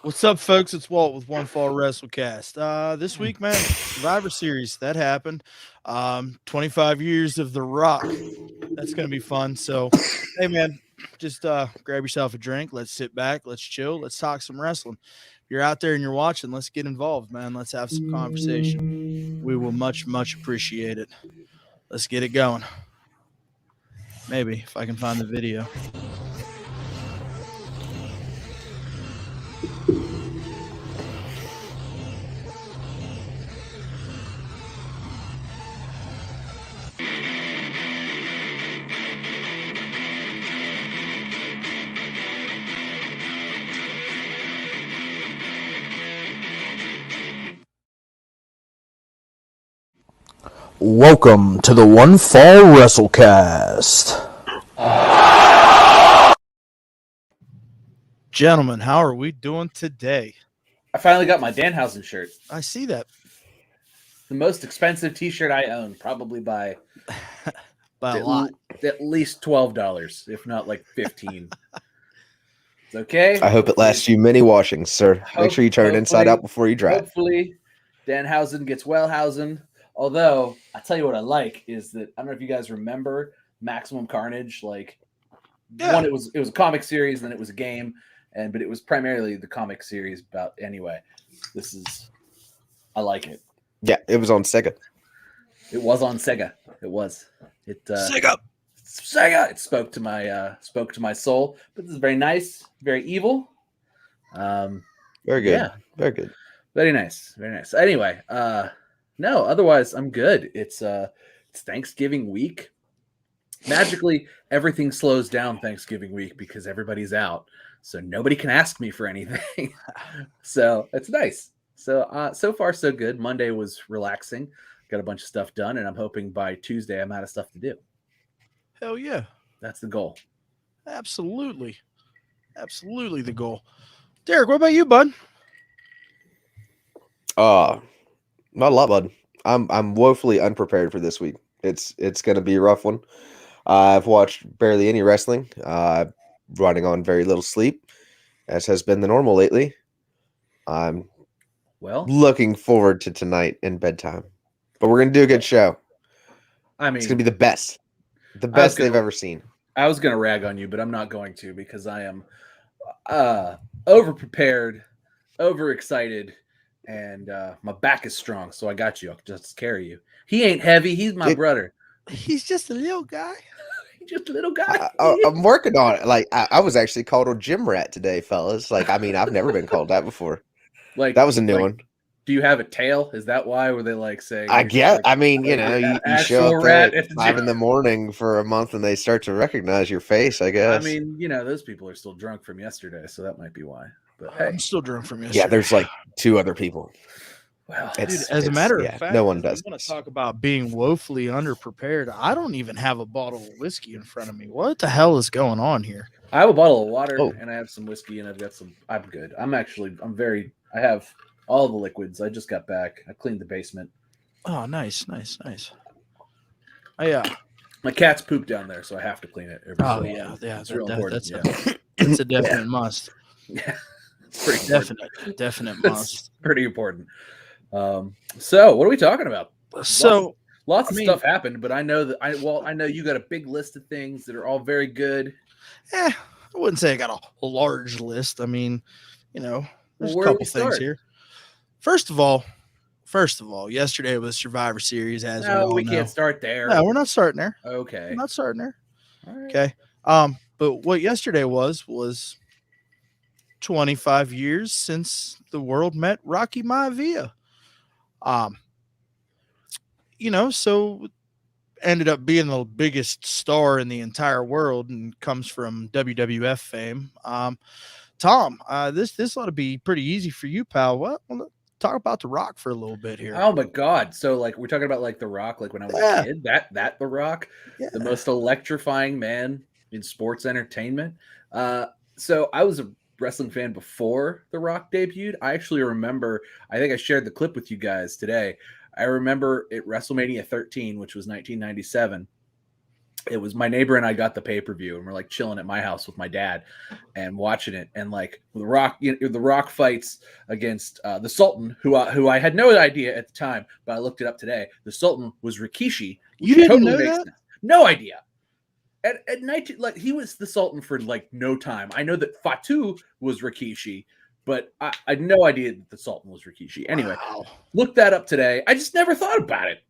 What's up, folks? It's Walt with One Fall WrestleCast. This week, man, Survivor Series, that happened. 25 years of The Rock. That's going to be fun. So, hey, man, just grab yourself a drink. Let's sit back. Let's chill. Let's talk some wrestling. If you're out there and you're watching, let's get involved, man. Let's have some conversation. We will much, much appreciate it. Let's get it going. Maybe, if I can find the video. Welcome to the One Fall WrestleCast. Gentlemen, how are we doing today? I finally got my Danhausen shirt. I see that. The most expensive t-shirt I own, probably by a lot. At least $12, if not like 15. It's okay. I hope it lasts you many washings, sir. Make sure you turn it inside out before you dry it. Hopefully, Danhausen gets Wellhausen. Although, I tell you what I like is that, I don't know if you guys remember Maximum Carnage. Like, one, it was a comic series, then it was a game, but it was primarily the comic series about, anyway. I like it. Yeah, it was on Sega. It was on Sega. It was. Sega. It spoke to my soul. But this is very nice, very evil. Very good. Yeah. Very good. Very nice. Very nice. Anyway, no, otherwise I'm good. It's Thanksgiving week. Magically, everything slows down Thanksgiving week because everybody's out. So nobody can ask me for anything. So it's nice. So far so good. Monday was relaxing. Got a bunch of stuff done, and I'm hoping by Tuesday I'm out of stuff to do. Hell yeah. That's the goal. Absolutely. Absolutely the goal. Derek, what about you, bud? Not a lot, bud. I'm woefully unprepared for this week. It's going to be a rough one. I've watched barely any wrestling. Running on very little sleep, as has been the normal lately. I'm looking forward to tonight and bedtime. But we're going to do a good show. I mean, it's going to be the best. The best they've ever seen. I was going to rag on you, but I'm not going to because I am over-prepared, over-excited, and my back is strong, so I got you. I'll just carry you. He ain't heavy. He's my brother. He's just a little guy. He's just a little guy. I'm working on it. Like, I was actually called a gym rat today, fellas. Like, I mean, I've never been called that before. Like, that was a new one. Do you have a tail? Is that why? Were they like saying? I guess. Like, I mean, you know, you show up there at 5 in the morning for a month, and they start to recognize your face. I guess. I mean, you know, those people are still drunk from yesterday, so that might be why. But hey, I'm still drunk from yesterday. Yeah, there's like 2 other people. Well, dude, as a matter of fact, no one does. I want to talk about being woefully underprepared. I don't even have a bottle of whiskey in front of me. What the hell is going on here? I have a bottle of water and I have some whiskey and I've got some. I'm good. I have all the liquids. I just got back. I cleaned the basement. Oh, nice. Oh, yeah. My cat's pooped down there, so I have to clean it. Yeah. It's real important. That's a definite must. Yeah. It's pretty definite must. It's pretty important. So what are we talking about? So lots of stuff happened, but I know that I know you got a big list of things that are all very good. I wouldn't say I got a large list. I mean, you know, there's a couple things here. First of all, yesterday was Survivor Series. We can't start there. No, we're not starting there. Okay, we're not starting there. All right. Okay. But what yesterday was 25 years since the world met Rocky Maivia. You know, so ended up being the biggest star in the entire world and comes from WWF fame. Tom, this ought to be pretty easy for you, pal. Well, talk about The Rock for a little bit here. Oh my God. So like we're talking about like The Rock, like when I was a kid, that The Rock, the most electrifying man in sports entertainment. So I was a wrestling fan before The Rock debuted. I actually remember, I think I shared the clip with you guys today. I remember at WrestleMania 13, which was 1997. it was my neighbor and I got the pay-per-view, and we're like chilling at my house with my dad and watching it. And like the Rock, the Rock fights against the Sultan, who I had no idea at the time, but I looked it up today. The Sultan was Rikishi. You didn't know that? Sense. No idea. At 19, like he was the Sultan for like no time. I know that Fatu was Rikishi, but I had no idea that the Sultan was Rikishi. Anyway, looked that up today. I just never thought about it.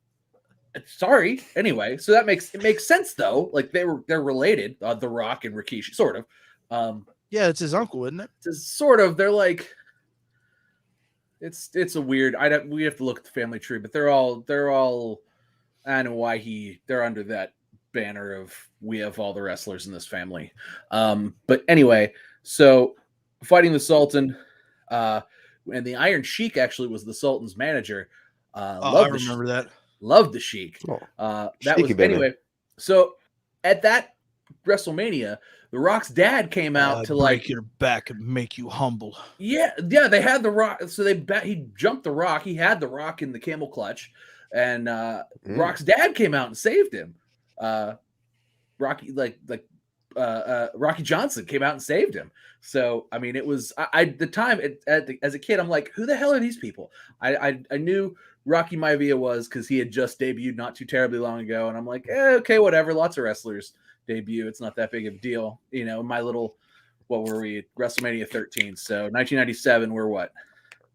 Sorry. Anyway, so it makes sense though. Like they're related. The Rock and Rikishi, sort of. Yeah, it's his uncle, isn't it? It's sort of. They're like. It's a weird. We have to look at the family tree, but they're all. I don't know why they're under that banner of we have all the wrestlers in this family. But anyway, so fighting the Sultan, and the Iron Sheik actually was the Sultan's manager. I remember that. Loved the Sheik. That was anyway. So at that WrestleMania, The Rock's dad came out to like break your back and make you humble. Yeah. They had The Rock, so he jumped The Rock. He had The Rock in the camel clutch, and Rock's dad came out and saved him. Rocky Rocky Johnson came out and saved him. So I mean, it was at the time as a kid, I'm like, who the hell are these people? I knew Rocky Maivia was because he had just debuted not too terribly long ago, and I'm like, okay, whatever. Lots of wrestlers debut. It's not that big of a deal, My little, what were we? WrestleMania 13. So 1997. We're what?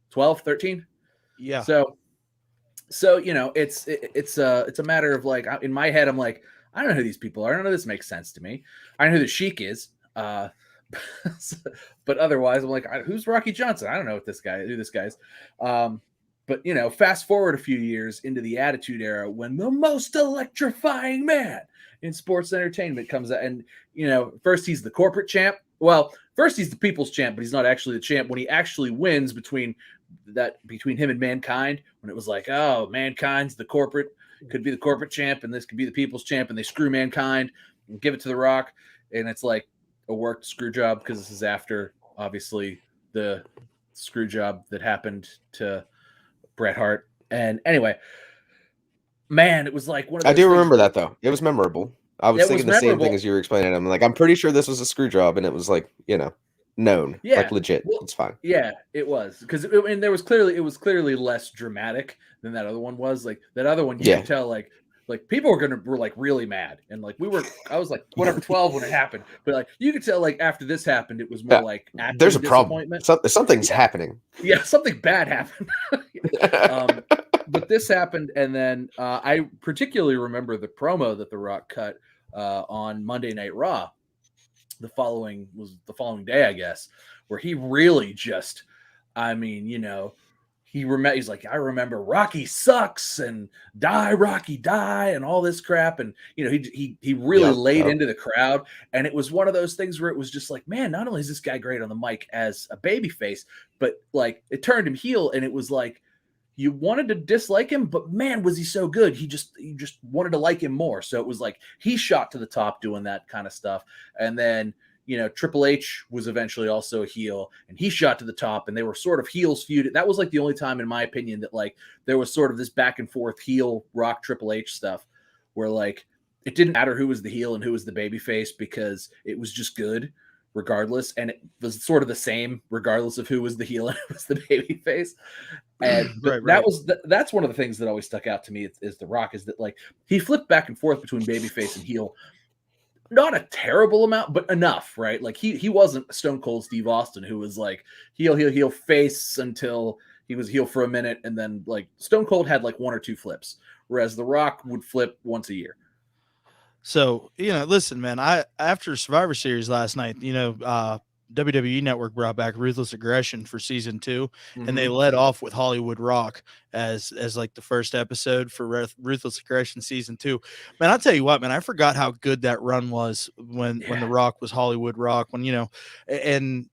12, 13. Yeah. So it's a matter of like in my head, I'm like, I don't know who these people are. I don't know if this makes sense to me. I know who the Sheik is. But otherwise, I'm like, who's Rocky Johnson? I don't know who this guy is. But fast forward a few years into the Attitude Era, when the most electrifying man in sports entertainment comes out, and first he's the corporate champ. Well, first he's the people's champ, but he's not actually the champ. When he actually wins between him and Mankind, when it was like, oh, Mankind's the corporate, could be the corporate champ, and this could be the people's champ, and they screw Mankind and give it to The Rock, and it's like a worked screw job because this is after obviously the screw job that happened to Bret Hart. And anyway, man, it was like one of those I do remember things. that though. It was memorable. I was thinking the same thing as you were explaining. I'm like, I'm pretty sure this was a screw job, and it was like, known, like legit. Well, it's fine. Yeah, it was because it was clearly less dramatic than that other one was. Like that other one, you could tell like people were like really mad, and like I was like whatever 12 when it happened, but like you could tell like after this happened, it was more like there's a problem. Something's happening. Yeah, something bad happened. But this happened, and then I particularly remember the promo that The Rock cut on Monday Night Raw. The following day, I guess, where he really just, he's like, I remember Rocky sucks and die Rocky die and all this crap, and he really laid into the crowd, and it was one of those things where it was just like, man, not only is this guy great on the mic as a babyface, but like it turned him heel, and it was like you wanted to dislike him, but man, was he so good. You just wanted to like him more. So it was like he shot to the top doing that kind of stuff. And then, Triple H was eventually also a heel, and he shot to the top, and they were sort of heels feuded. That was like the only time, in my opinion, that like there was sort of this back and forth heel Rock Triple H stuff where like it didn't matter who was the heel and who was the babyface because it was just good regardless, and it was sort of the same regardless of who was the heel and who was the babyface. And right. That's one of the things that always stuck out to me is The Rock, is that like he flipped back and forth between babyface and heel, not a terrible amount, but enough, right? Like he wasn't Stone Cold Steve Austin, who was like heel face until he was heel for a minute, and then like Stone Cold had like one or two flips, whereas The Rock would flip once a year. So, listen, man, after Survivor Series last night, WWE Network brought back Ruthless Aggression for season 2, and they led off with Hollywood Rock as like the first episode for Ruthless Aggression season 2. Man, I'll tell you what, man, I forgot how good that run was when The Rock was Hollywood Rock, when, and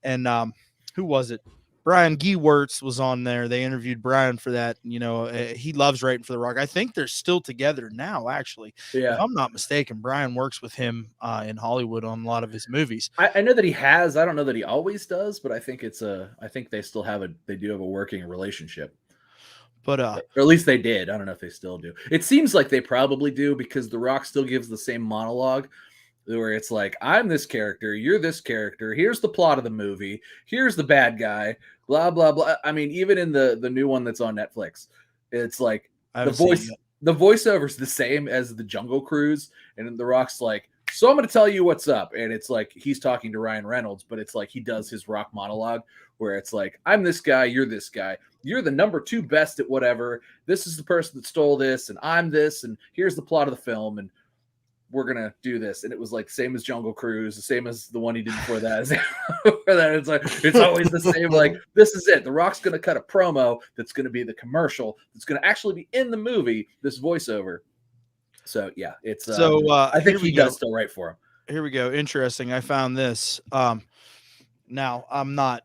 who was it? Brian Gewirtz was on there. They interviewed Bryan for that. He loves writing for The Rock. I think they're still together now, actually. Yeah. If I'm not mistaken, Bryan works with him in Hollywood on a lot of his movies. I know that he has. I don't know that he always does, but I think they still have they do have a working relationship. But or at least they did. I don't know if they still do. It seems like they probably do because The Rock still gives the same monologue where it's like, I'm this character, you're this character, here's the plot of the movie, here's the bad guy, blah blah blah. I mean, even in the new one that's on Netflix, it's like the voiceover's the same as the Jungle Cruise, and The Rock's like, so I'm going to tell you what's up, and it's like he's talking to Ryan Reynolds, but it's like he does his Rock monologue where it's like, I'm this guy, you're this guy, you're the number 2 best at whatever, this is the person that stole this, and I'm this, and here's the plot of the film, and we're gonna do this. And it was like same as Jungle Cruise, the same as the one he did before that. It's like it's always the same. Like, this is it. The Rock's gonna cut a promo that's gonna be the commercial that's gonna actually be in the movie. This voiceover. So yeah, it's I think he does still write for him. Here we go. Interesting. I found this. Now I'm not,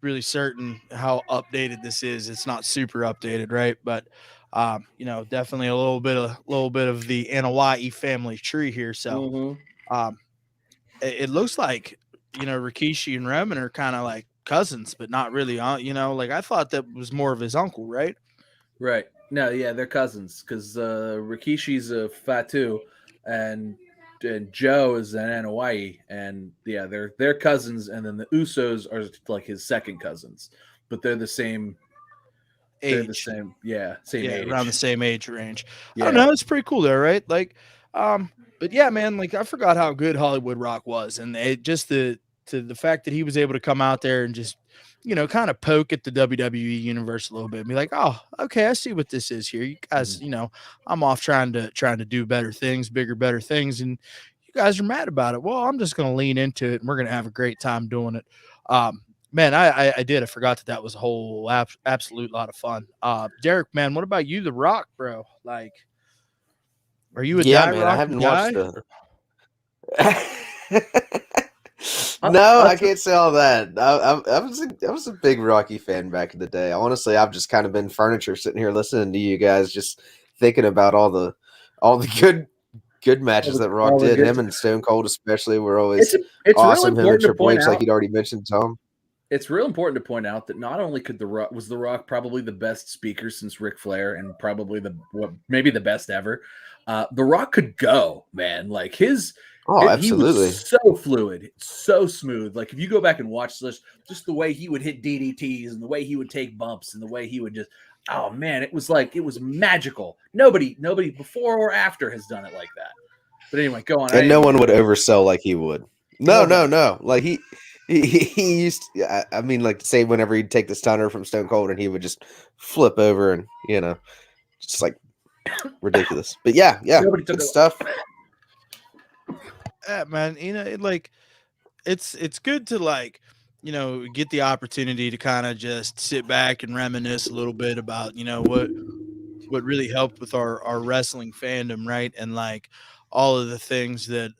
really certain how updated this is. It's not super updated, right? But definitely a little bit of the Anoa'i family tree here. So it looks like, Rikishi and Roman are kind of like cousins, but not really, like I thought that was more of his uncle, right? Right. No, yeah, they're cousins because Rikishi's a Fatu and Joe is an Anoa'i, and yeah, they're cousins, and then the Usos are like his second cousins, but they're the same age. They're the same, same age, around the same age range. Yeah. I don't know, it's pretty cool there, right? Like, but yeah, man, like I forgot how good Hollywood Rock was, and it just the fact that he was able to come out there and just kind of poke at the WWE universe a little bit and be like, oh, okay, I see what this is here. You guys, I'm off trying to do better things, bigger, better things. And you guys are mad about it. Well, I'm just going to lean into it and we're going to have a great time doing it. Man, I did. I forgot that was a whole absolute lot of fun. Derek, man, what about you, The Rock, bro? Like, are you a man? I haven't guy? watched No, I can't say all that. I was a big Rocky fan back in the day. Honestly, I've just kind of been furniture sitting here listening to you guys, just thinking about all the good matches that Rock did. Him and Stone Cold especially were always awesome. Him and Triple H, like you'd already mentioned, Tom. It's real important to point out that not only could The Rock probably the best speaker since Ric Flair and probably maybe the best ever. The Rock could go, man. Like absolutely. He was so fluid, so smooth. Like if you go back and watch this, just the way he would hit DDTs and the way he would take bumps and the way he would just, oh man, it was magical. Nobody before or after has done it like that. But anyway, go on. And no one would oversell like he would. No. Like he used to, I mean, like say whenever he'd take the stunner from Stone Cold and he would just flip over and just like ridiculous. But yeah, good stuff. Yeah, man, it's good to like, get the opportunity to kind of just sit back and reminisce a little bit about, what really helped with our wrestling fandom, right? And like all of the things that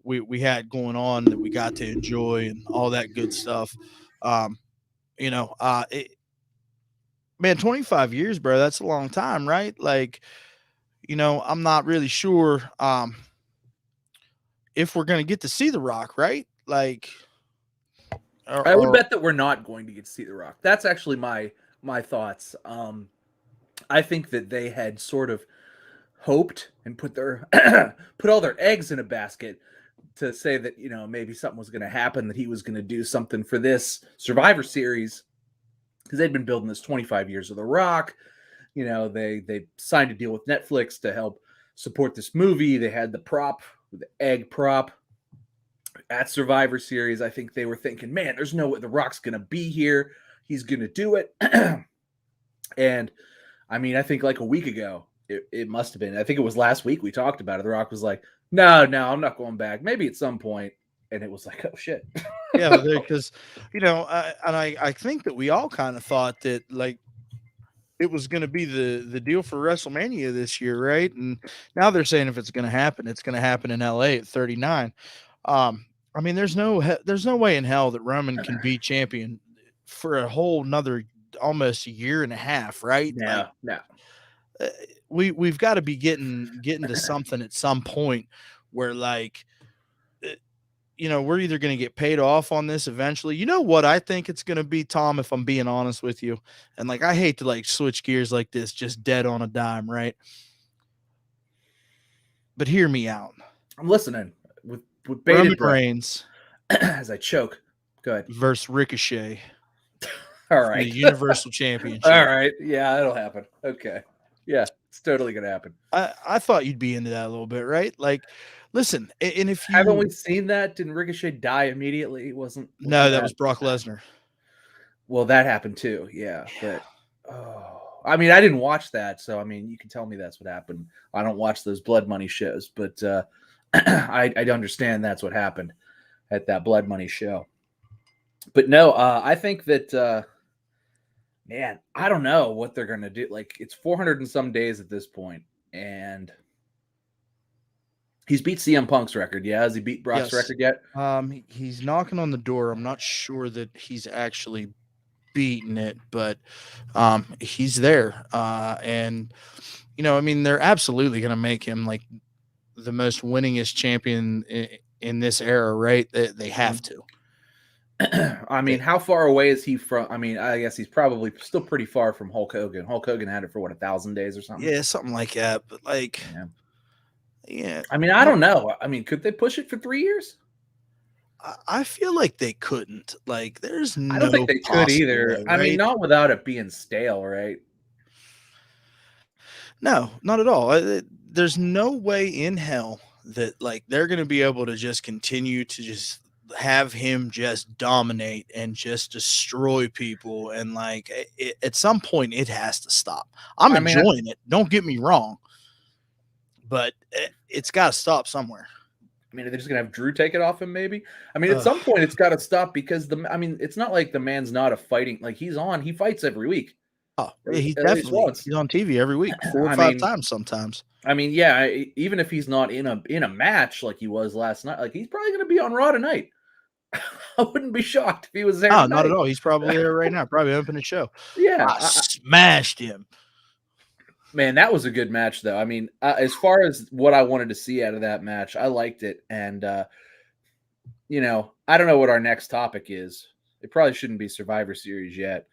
we had going on that we got to enjoy and all that good stuff. Man, 25 years, bro, that's a long time, right? Like, I'm not really sure if we're going to get to see The Rock, right? Like, I would bet that we're not going to get to see The Rock. That's actually my thoughts. I think that they had sort of hoped and put all their eggs in a basket to say that maybe something was going to happen, that he was going to do something for this Survivor Series because they'd been building this 25 years of The Rock. They signed a deal with Netflix to help support this movie. They had the egg prop at Survivor Series. I think they were thinking, man, there's no way The Rock's going to be here. He's going to do it. And I mean, I think like a week ago, it must have been, I think it was last week we talked about it. The Rock was like, no, I'm not going back. Maybe at some point. And it was like, oh shit. Yeah, because, I think that we all kind of thought that like, it was going to be the deal for WrestleMania this year, right? And now they're saying if it's going to happen in LA at 39. I mean, there's no way in hell that Roman can be champion for a whole nother almost a year and a half, right? No. We've got to be getting to something at some point where like, we're either going to get paid off on this eventually. You know what I think it's going to be, Tom, if I'm being honest with you. And like, I hate to like switch gears like this, just dead on a dime, right? But hear me out. I'm listening with Roman bated breath Reigns as I choke. Go ahead. versus Ricochet. All The right. Universal Championship. All right. Yeah, that'll happen. Okay. Yeah, it's totally gonna happen. I thought you'd be into that a little bit, right? Like, listen, and if you Haven't we seen that? Didn't Ricochet die immediately? No, that was Brock Lesnar. Well, that happened too. Yeah, but I mean, I didn't watch that, so I mean, you can tell me that's what happened. I don't watch those Blood Money shows, but I understand that's what happened at that Blood Money show. But no, I think that man, I don't know what they're gonna do. Like, it's 400 and some days at this point, and he's beat CM Punk's record. Yeah, has he beat Brock's record yet? He's knocking on the door. I'm not sure that he's actually beaten it, but he's there. And I mean, they're absolutely going to make him like the most winningest champion in this era, right? They have to. I mean, how far away is he from? I mean, I guess he's probably still pretty far from Hulk Hogan. Hulk Hogan had it for 1,000 days or something. Yeah, something like that. But like, yeah. I mean, I don't know. I mean, could they push it for 3 years? I feel like they couldn't. Like, there's no. I don't think they could either. Way, right? I mean, not without it being stale, right? No, not at all. There's no way in hell that like they're going to be able to just continue to just have him just dominate and just destroy people. And like at some point it has to stop. I'm enjoying it. Don't get me wrong, but it's got to stop somewhere. I mean, are they just gonna have Drew take it off him? Maybe. I mean, at some point it's got to stop because it's not like the man's not a fighting. Like, he fights every week. Oh, yeah, he's on TV every week, 4 or 5 times sometimes. I mean, yeah, even if he's not in a match like he was last night, like, he's probably going to be on Raw tonight. I wouldn't be shocked if he was there. Oh, not at all. He's probably there right now, probably opening the show. Yeah, I smashed him. Man, that was a good match, though. I mean, as far as what I wanted to see out of that match, I liked it. And, I don't know what our next topic is. It probably shouldn't be Survivor Series yet.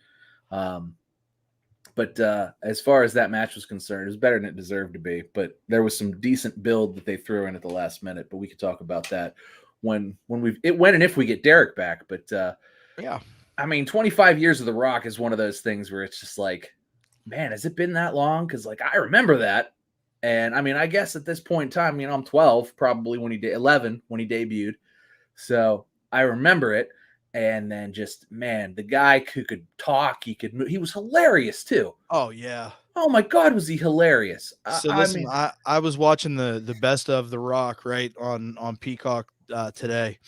But as far as that match was concerned, it was better than it deserved to be. But there was some decent build that they threw in at the last minute. But we could talk about that when and if we get Derek back. But yeah, I mean, 25 years of The Rock is one of those things where it's just like, man, has it been that long? Because like, I remember that. And I mean, I guess at this point in time, I'm 12, probably 11 when he debuted. So I remember it. And then just, man, the guy who could talk, he could move. He was hilarious too. Oh yeah. Oh my God, was he hilarious? So listen, I was watching the best of The Rock right on Peacock today,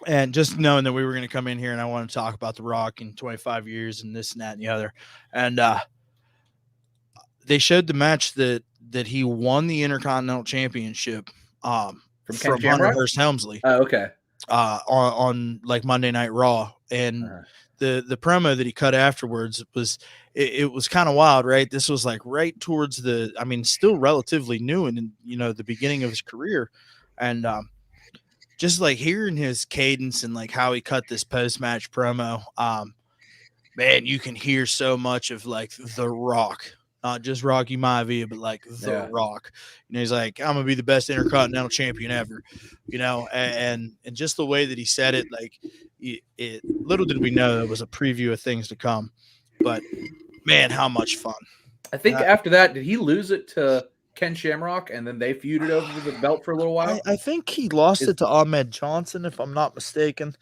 and just knowing that we were going to come in here and I want to talk about The Rock in 25 years and this and that and the other, and they showed the match that he won the Intercontinental Championship from Hunter Hearst Helmsley. Oh, okay. On like Monday Night Raw, and the promo that he cut afterwards was it was kind of wild, right? This was like right towards still relatively new and the beginning of his career, and just like hearing his cadence and like how he cut this post-match promo, man, you can hear so much of like The Rock. Not just Rocky Maivia, but like The Rock. He's like, I'm gonna be the best Intercontinental Champion ever, and just the way that he said it, like, it little did we know it was a preview of things to come. But man, how much fun! I think after that, did he lose it to Ken Shamrock, and then they feuded over the belt for a little while? I think he lost it to Ahmed Johnson, if I'm not mistaken.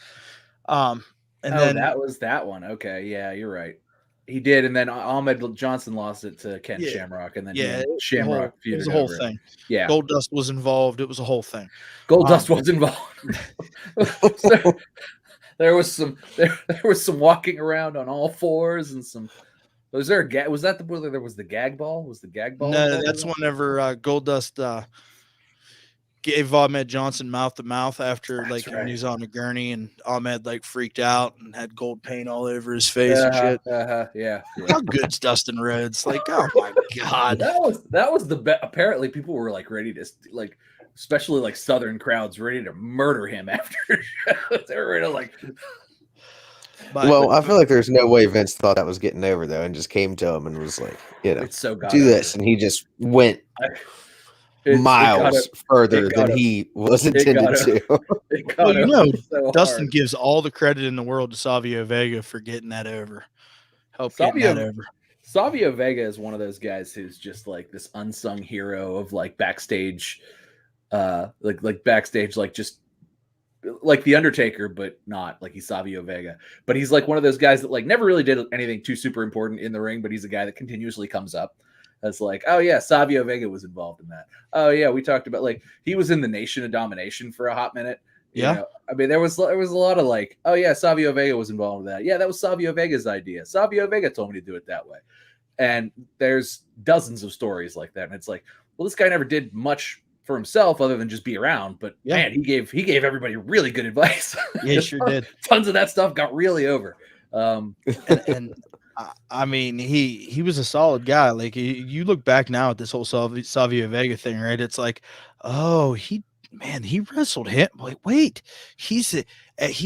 And then that was that one. Okay, yeah, you're right. He did, and then Ahmed Johnson lost it to Ken Shamrock, and then Shamrock feuded. It was a whole thing. Yeah, Goldust was involved. It was a whole thing. Goldust was involved. So, there was some walking around on all fours and some. Was there a gag? Was that whether there was the gag ball? Was the gag ball? No, that's whenever Goldust gave Ahmed Johnson mouth to mouth after when he was on a gurney, and Ahmed like freaked out and had gold paint all over his face and shit. Yeah. How good's Dustin Rhodes? Like, oh my God. That was the best. Apparently people were like ready to like especially like Southern crowds ready to murder him after shows. They were ready to like. Well, I feel like there's no way Vince thought that was getting over though, and just came to him and was like, it's so do this, and he just went miles further than he was intended to. Well, Dustin gives all the credit in the world to Savio Vega for getting that over. Getting that over. Savio Vega is one of those guys who's just like this unsung hero of like backstage, like backstage, like just like the Undertaker, but not like he's Savio Vega. But he's like one of those guys that like never really did anything too super important in the ring, but he's a guy that continuously comes up. That's like, oh yeah, Savio Vega was involved in that. Oh yeah, we talked about like he was in the Nation of Domination for a hot minute. You know? I mean, there was a lot of like, oh yeah, Savio Vega was involved with that. Yeah, that was Savio Vega's idea. Savio Vega told me to do it that way. And there's dozens of stories like that. And it's like, well, this guy never did much for himself other than just be around. But man, he gave everybody really good advice. Yeah, sure did. Tons of that stuff got really over. And I mean, he was a solid guy. Like you look back now at this whole Savio Vega thing, right? It's like, oh, he wrestled him. Like, wait, he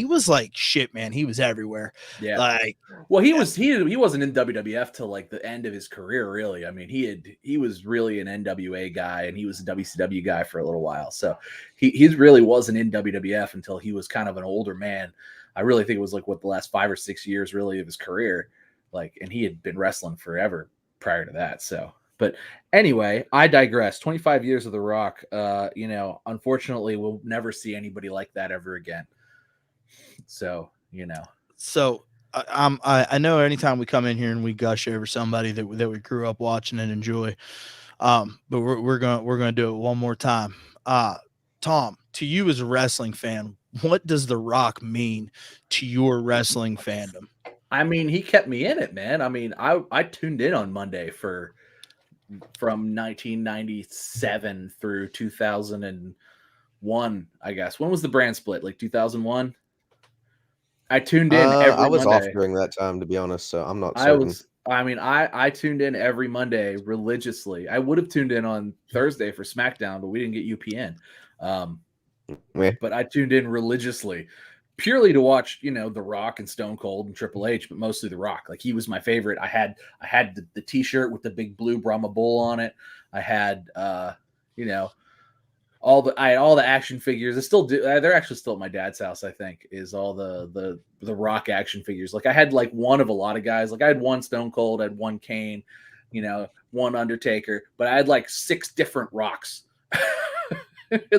was like shit, man. He was everywhere. Yeah. Like, well, he wasn't in WWF till like the end of his career, really. I mean, he was really an NWA guy and he was a WCW guy for a little while. So he really wasn't in WWF until he was kind of an older man. I really think it was like the last 5 or 6 years really of his career. Like, and he had been wrestling forever prior to that. So, but anyway, I digress. 25 years of The Rock. Unfortunately, we'll never see anybody like that ever again. So, So I know anytime we come in here and we gush over somebody that we grew up watching and enjoy, but we're gonna do it one more time. Tom, to you as a wrestling fan, what does The Rock mean to your wrestling fandom? I mean, he kept me in it, man. I mean, I tuned in on Monday from 1997 through 2001, I guess. When was the brand split? Like 2001? I tuned in every I was Monday. off during that time, to be honest, so I'm not certain. I tuned in every Monday religiously. I would have tuned in on Thursday for SmackDown, but we didn't get UPN. But I tuned in religiously. Purely to watch, The Rock and Stone Cold and Triple H, but mostly The Rock. Like he was my favorite. I had the T-shirt with the big blue Brahma bull on it. I had all the action figures. I still do. They're actually still at my dad's house. I think is all the Rock action figures. Like I had like one of a lot of guys. Like I had one Stone Cold, I had one Kane, one Undertaker, but I had like 6 different Rocks.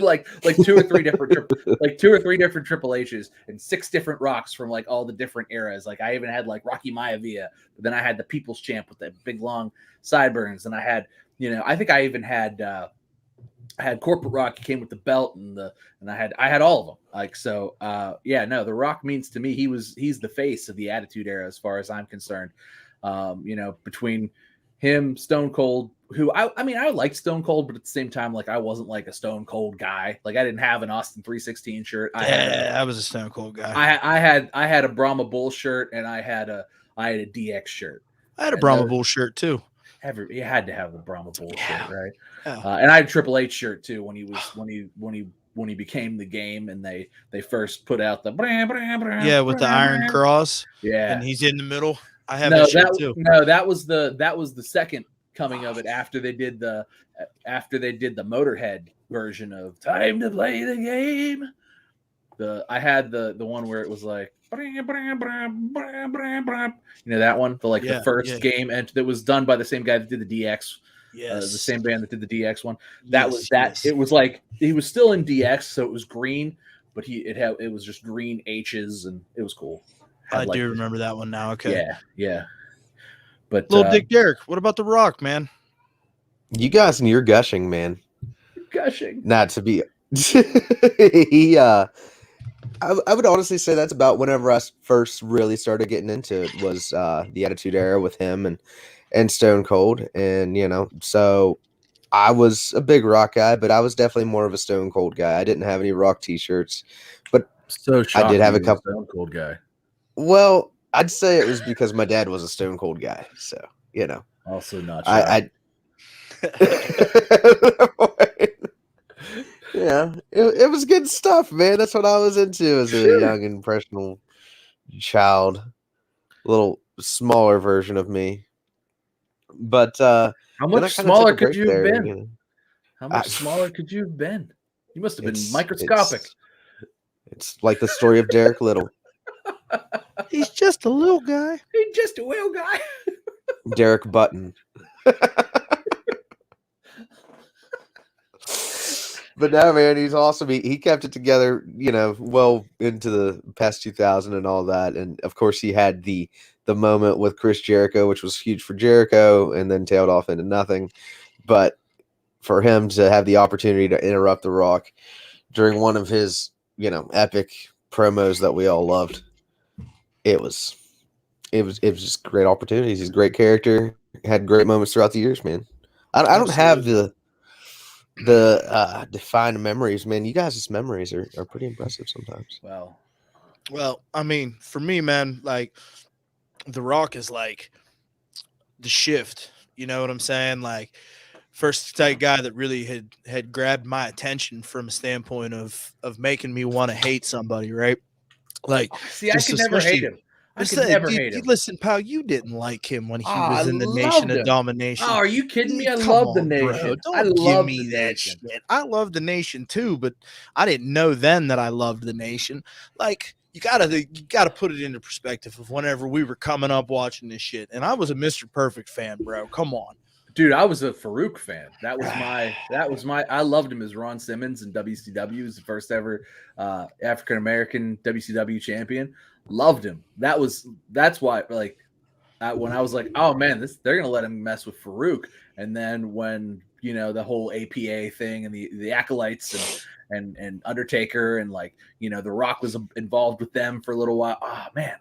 like 2 or 3 different Triple H's and 6 different Rocks from like all the different eras. Like I even had like Rocky Maivia, but then I had the People's Champ with the big long sideburns, and I had I think I even had I had Corporate Rock. He came with the belt and I had all of them. Like so, The Rock means to me he's the face of the Attitude Era as far as I'm concerned. Between him, Stone Cold, who I liked Stone Cold, but at the same time, like I wasn't like a Stone Cold guy. Like I didn't have an Austin 316 shirt. I was a Stone Cold guy. I had a Brahma Bull shirt and I had a DX shirt. I had a Brahma Bull shirt too. You had to have the Brahma Bull shirt, right? Yeah. And I had a Triple H shirt too when he became the Game and they first put out the with the Iron Cross. Yeah, and he's in the middle. I have that shirt too. No, that was the second coming of it after they did the Motorhead version of Time to Play the Game. I had the one where it was like that one, the first game, and that was done by the same guy that did the DX. Yes, the same band that did the DX one. That was that. Yes. It was like he was still in DX, so it was green, but it was just green H's, and it was cool. I do remember that one now. Okay, yeah. But Little Dick Derek, what about The Rock, man? You guys and your gushing, man. Gushing. Not to be. I would honestly say that's about whenever I first really started getting into it was the Attitude Era with him and Stone Cold, and so I was a big Rock guy, but I was definitely more of a Stone Cold guy. I didn't have any Rock T-shirts, but I did have a couple. Stone Cold guy. Well, I'd say it was because my dad was a Stone Cold guy, so also not. Yeah, it was good stuff, man. That's what I was into as a young, impressionable child. A little smaller version of me. But How then I much kind of took smaller a could break you have there. been? How much smaller could you have been? You must have been microscopic. It's like the story of Derek Little. He's just a little guy. He's just a whale guy. Derek Button. But no, man, he's awesome. He kept it together, well into the past 2000 and all that. And of course, he had the moment with Chris Jericho, which was huge for Jericho, and then tailed off into nothing. But for him to have the opportunity to interrupt The Rock during one of his, epic promos that we all loved, it was just great opportunities. He's a great character. Had great moments throughout the years, man. I don't have the defined memories, man. You guys' memories are pretty impressive sometimes. Well, I mean, for me, man, like The Rock is like the Shift. You know what I'm saying? Like first type guy that really had grabbed my attention from a standpoint of making me want to hate somebody, right? Like, see, I could never hate him. I could never hate him. Listen, pal, you didn't like him when he was I in the Nation loved of him. Domination. Oh, are you kidding me? I Come love the on, Nation. Bro. I Don't give love me the that Nation. shit. I love the Nation too, but I didn't know then that I loved the Nation. Like, you gotta put it into perspective of whenever we were coming up watching this shit. And I was a Mr. Perfect fan, bro. Come on. Dude, I was a Farouk fan. That was my I loved him as Ron Simmons in WCW. He was the first ever African American WCW champion. Loved him. That's why when I was like, oh man, they're gonna let him mess with Farouk. And then when the whole APA thing and the acolytes and Undertaker and The Rock was involved with them for a little while. Oh man,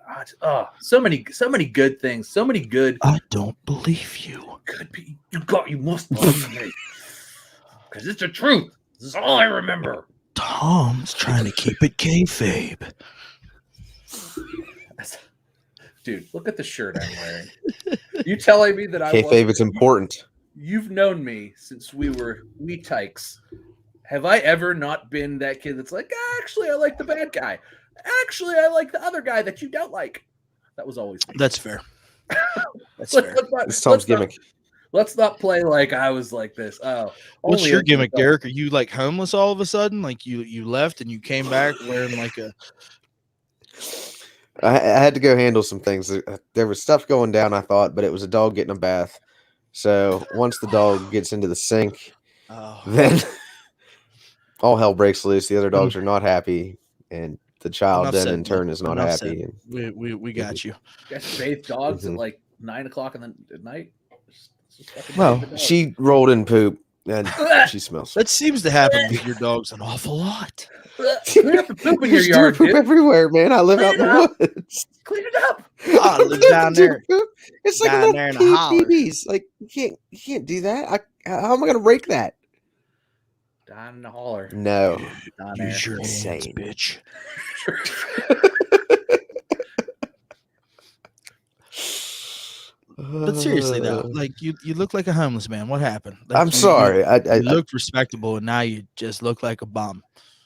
so many good things, so many good. I don't believe you. Could be you must believe me because it's the truth. This is all I remember. Tom's trying to keep it kayfabe. Dude, look at the shirt I'm wearing. You telling me that kayfabe is important. You've known me since we were wee tykes. Have I ever not been that kid that's like, actually, I like the bad guy. Actually, I like the other guy that you don't like. That was always me. That's fair. That's fair. It's Tom's gimmick. Let's not play like I was like this. Oh, what's your gimmick, Derek? Are you like homeless all of a sudden? Like you left and you came back wearing like a. I had to go handle some things. There was stuff going down, I thought, but it was a dog getting a bath. So once the dog gets into the sink, then all hell breaks loose. The other dogs are not happy, and the child in turn is not happy. And we got you. You guys bathe dogs at like 9 o'clock at night. Well, she rolled in poop and she smells. That seems to happen with your dogs an awful lot. Clean up the poop in your yard, poop everywhere, man. I live out in the woods. Clean it up. I live down there. It's like down there in the holler. Like you can't do that. How am I gonna break that? Down in the holler. No. Use your hands, bitch. But seriously though, like you look like a homeless man. What happened? Like, I'm sorry. You looked respectable, and now you just look like a bum.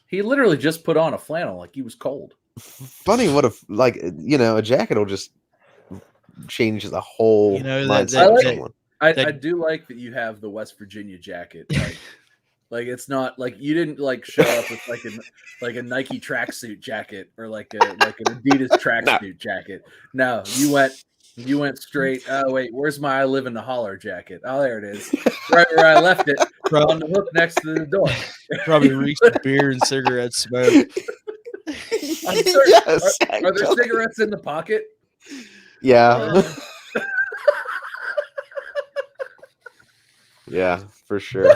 He literally just put on a flannel like he was cold. Funny what if a jacket will just change the whole mindset. I do like that you have the West Virginia jacket. Like it's not like you didn't like show up with like a Nike tracksuit jacket or like an Adidas tracksuit jacket. No, you went straight. Oh wait, where's my I live in the holler jacket? Oh, there it is, right where I left it, on the hook next to the door. Probably reeks of beer and cigarette smoke. Yes, are there cigarettes in the pocket? Yeah. Yeah, for sure.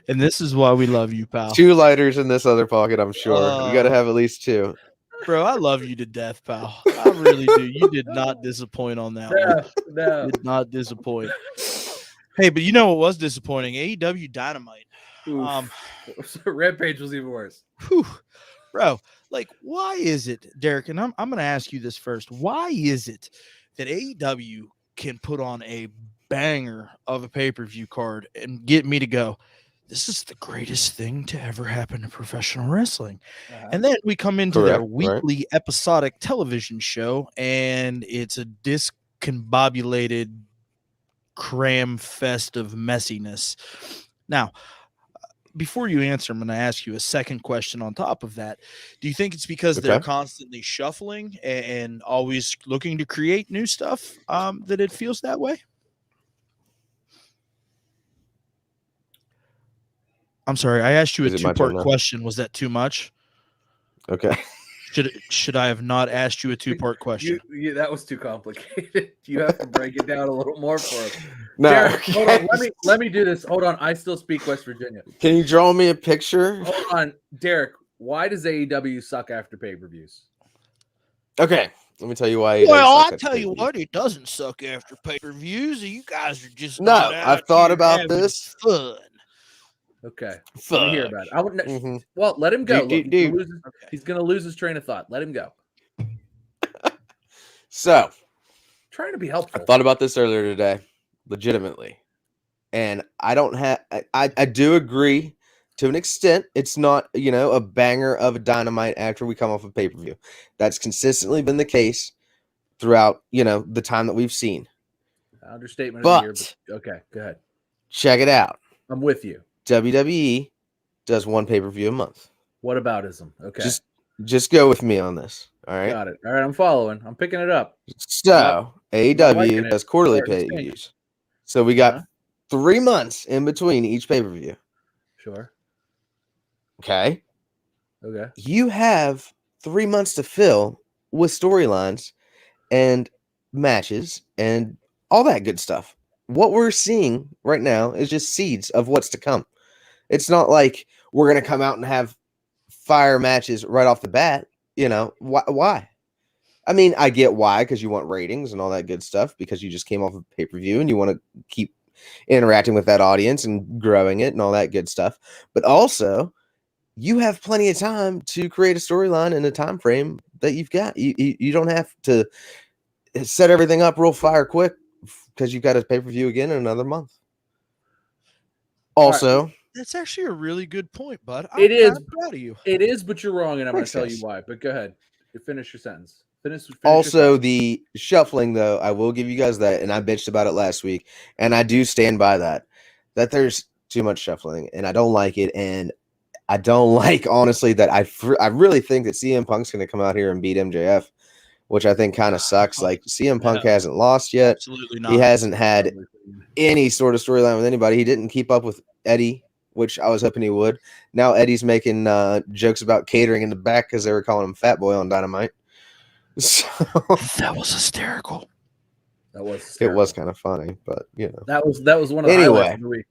And this is why we love you, pal. 2 lighters in this other pocket, I'm sure. You got to have at least 2. Bro, I love you to death, pal. I really do. You did not disappoint on that one. No. Did not disappoint. Hey, but you know what was disappointing? AEW Dynamite. Rampage was even worse. Whew. Bro, like, why is it, Derek, and I'm going to ask you this first. Why is it that AEW can put on a banger of a pay-per-view card and get me to go, this is the greatest thing to ever happen to professional wrestling. And then we come into their Correct, right. weekly episodic television show, and it's a discombobulated cram fest of messiness. Now, before you answer, I'm going to ask you a second question on top of that. Do you think it's because they're Okay. constantly shuffling and always looking to create new stuff that it feels that way? I'm sorry, I asked you a Is it my turn two-part now? question. Was that too much? Okay. Should I have not asked you a two-part question? That was too complicated. You have to break it down a little more for us. No, Derek, okay. hold on. Let me do this. Hold on. I still speak West Virginia. Can you draw me a picture? Hold on, Derek. Why does AEW suck after pay-per-views? Okay. Let me tell you why. Well, I'll tell you what, it doesn't suck after pay-per-views. You guys are just not out I've thought here about having this. fun. Okay. Let me hear about it. I would. Mhm. Well, let him go. Dude, Look, he's gonna lose his train of thought. Let him go. So, Trying to be helpful. I thought about this earlier today, legitimately. And I don't have, I do agree to an extent. It's not, a banger of a Dynamite after we come off of pay-per-view. That's consistently been the case throughout, the time that we've seen. Understatement But, here, but okay, go ahead. Check it out. I'm with you. WWE does one pay-per-view a month. What aboutism? Okay. Just go with me on this. All right. Got it. All right, I'm following. I'm picking it up. So AEW liking it. does quarterly Starting to pay-per-views. So we got 3 months in between each pay-per-view. Sure. Okay. Okay. You have 3 months to fill with storylines and matches and all that good stuff. What we're seeing right now is just seeds of what's to come. It's not like we're going to come out and have fire matches right off the bat. Why? I mean, I get why, because you want ratings and all that good stuff, because you just came off of pay-per-view and you want to keep interacting with that audience and growing it and all that good stuff. But also, you have plenty of time to create a storyline in a time frame that you've got. You don't have to set everything up real fire quick because you've got a pay-per-view again in another month. Also, that's actually a really good point, bud. It is. I'm proud of you. It is, but you're wrong, and I'm going to tell you guys. why. But go ahead. Finish your sentence. Finish also, the shuffling, though, I will give you guys that, and I bitched about it last week, and I do stand by that there's too much shuffling, and I don't like it, and I don't like, honestly, that I really think that CM Punk's going to come out here and beat MJF, which I think kind of sucks. Like, CM Punk hasn't lost yet. Absolutely not. He hasn't had any sort of storyline with anybody. He didn't keep up with Eddie, which I was hoping he would. Now Eddie's making jokes about catering in the back because they were calling him Fat Boy on Dynamite. So that was hysterical. It was kind of funny, but that was one of the highlights of the week.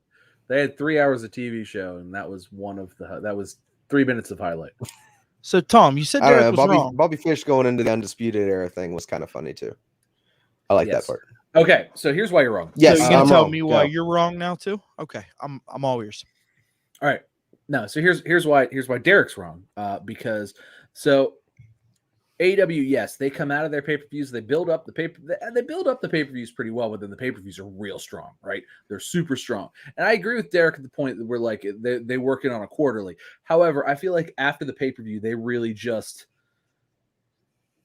They had 3 hours of TV show, and that was that was 3 minutes of highlight. So Tom, you said Derek was wrong. Bobby Fish going into the Undisputed Era thing was kind of funny too. I like that part. Okay, so here's why you're wrong. Yes, so you're gonna tell me why you're wrong now too? Okay, I'm all ears. All right. No, so here's why Derek's wrong. Because AEW, yes, they come out of their pay-per-views, they build up the pay-per-views pretty well, but then the pay-per-views are real strong, right? They're super strong. And I agree with Derek at the point that we're like they work it on a quarterly. However, I feel like after the pay-per-view, they really just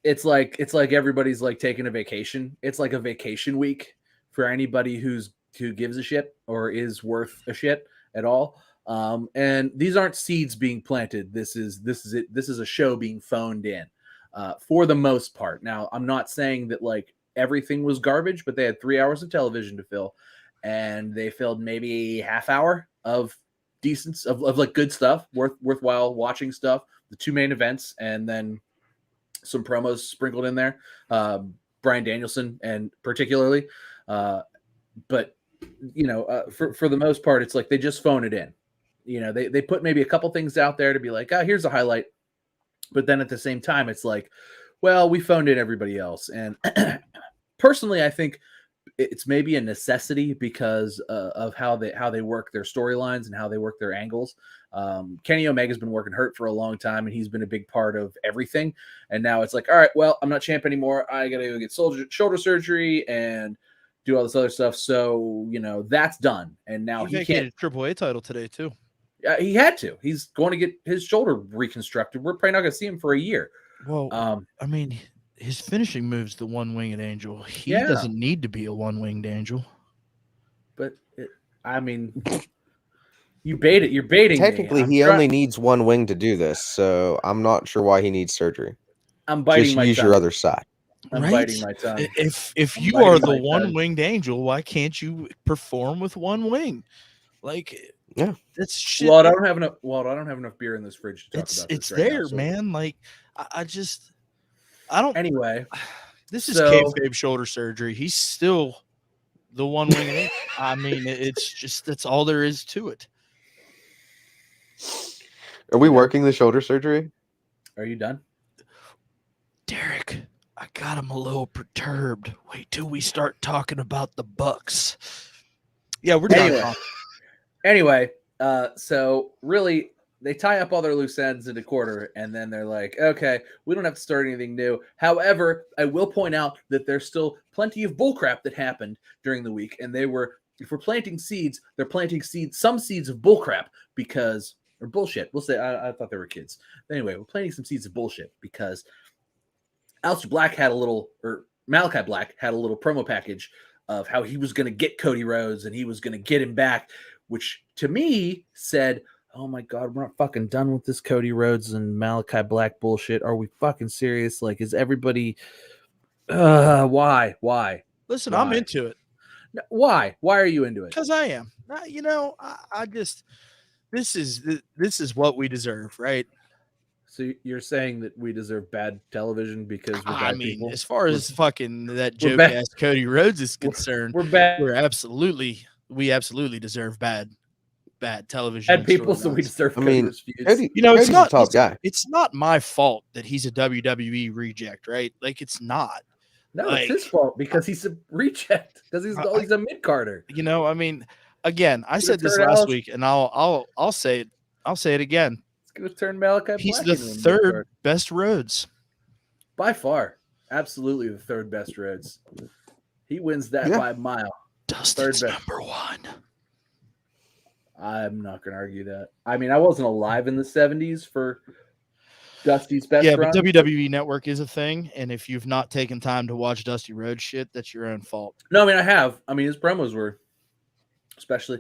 it's like everybody's like taking a vacation. It's like a vacation week for anybody who gives a shit or is worth a shit at all. And these aren't seeds being planted. This is it. This is a show being phoned in. For the most part. Now, I'm not saying that like everything was garbage, but they had 3 hours of television to fill, and they filled maybe half hour of decent of like good stuff, worthwhile watching stuff, the 2 main events, and then some promos sprinkled in there. Bryan Danielson and particularly, but for the most part, it's like they just phone it in. They put maybe a couple things out there to be like, here's a highlight. But then at the same time, it's like, well, we phoned in everybody else. And personally, I think it's maybe a necessity because of how they work their storylines and how they work their angles. Kenny Omega's been working hurt for a long time, and he's been a big part of everything. And now it's like, all right, well, I'm not champ anymore. I got to go get shoulder surgery and do all this other stuff. So, that's done. And now he vacated a AAA title today too. He had to. He's going to get his shoulder reconstructed. We're probably not going to see him for a year. Well, his finishing move's the one-winged angel. He doesn't need to be a one-winged angel. But you bait it. You're baiting. Technically, he only needs one wing to do this, so I'm not sure why he needs surgery. I'm biting my tongue. Use your other side. I'm biting my tongue. If you are the one-winged angel, why can't you perform with one wing? That's shit. Well, I don't have enough beer in this fridge to talk about this. It's there, now, so. man. I don't. Anyway, this is kayfabe shoulder surgery. He's still the one-winged angel. It's just that's all there is to it. Are we working the shoulder surgery? Are you done? Derek, I got him a little perturbed. Wait till we start talking about the Bucks. Yeah, we're done. Anyway, so really, they tie up all their loose ends into quarter, and then they're like, okay, we don't have to start anything new. However, I will point out that there's still plenty of bullcrap that happened during the week, and if we're planting seeds, they're planting some seeds of bullcrap or bullshit. We'll say, I thought they were kids. Anyway, we're planting some seeds of bullshit because Malachi Black had a little promo package of how he was going to get Cody Rhodes and he was going to get him back, which to me said, oh my God, we're not fucking done with this Cody Rhodes and Malachi Black bullshit. Are we fucking serious? Is everybody, why? Listen, why? I'm into it. Why are you into it? Because I am. This is what we deserve, right? So you're saying that we deserve bad television because we're bad people? As far as fucking that joke ass Cody Rhodes is concerned, we're bad. We absolutely deserve bad television. Bad people, so we deserve. Cody's it's not a top guy. It's not my fault that he's a WWE reject, right? It's not. No, it's his fault because he's a reject because he's a mid-carder. Again, I said this last week, and I'll say it. I'll say it again. Going to turn Malachi Black. He's the third best Rhodes. By far. Absolutely the third best Rhodes. He wins that by a mile. Dustin's number one. I'm not going to argue that. I wasn't alive in the 70s for Dusty's best run. But WWE Network is a thing, and if you've not taken time to watch Dusty Rhodes shit, that's your own fault. No, I have. His promos were, especially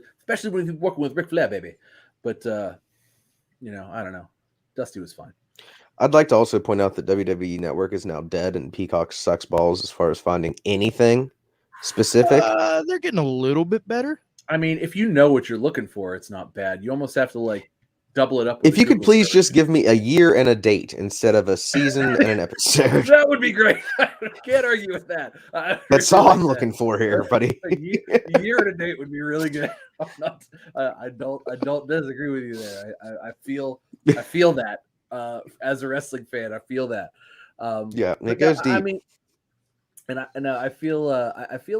when he's working with Ric Flair, baby. But, I don't know. Dusty was fine. I'd like to also point out that WWE Network is now dead and Peacock sucks balls as far as finding anything specific. They're getting a little bit better. If you know what you're looking for, it's not bad. You almost have to double it up. If you could please just give me a year and a date instead of a season and an episode. That would be great. I can't argue with that. That's all I'm looking for here, buddy. A year and a date would be really good. I don't disagree with you there. I feel that as a wrestling fan, I feel that. It goes deep. I feel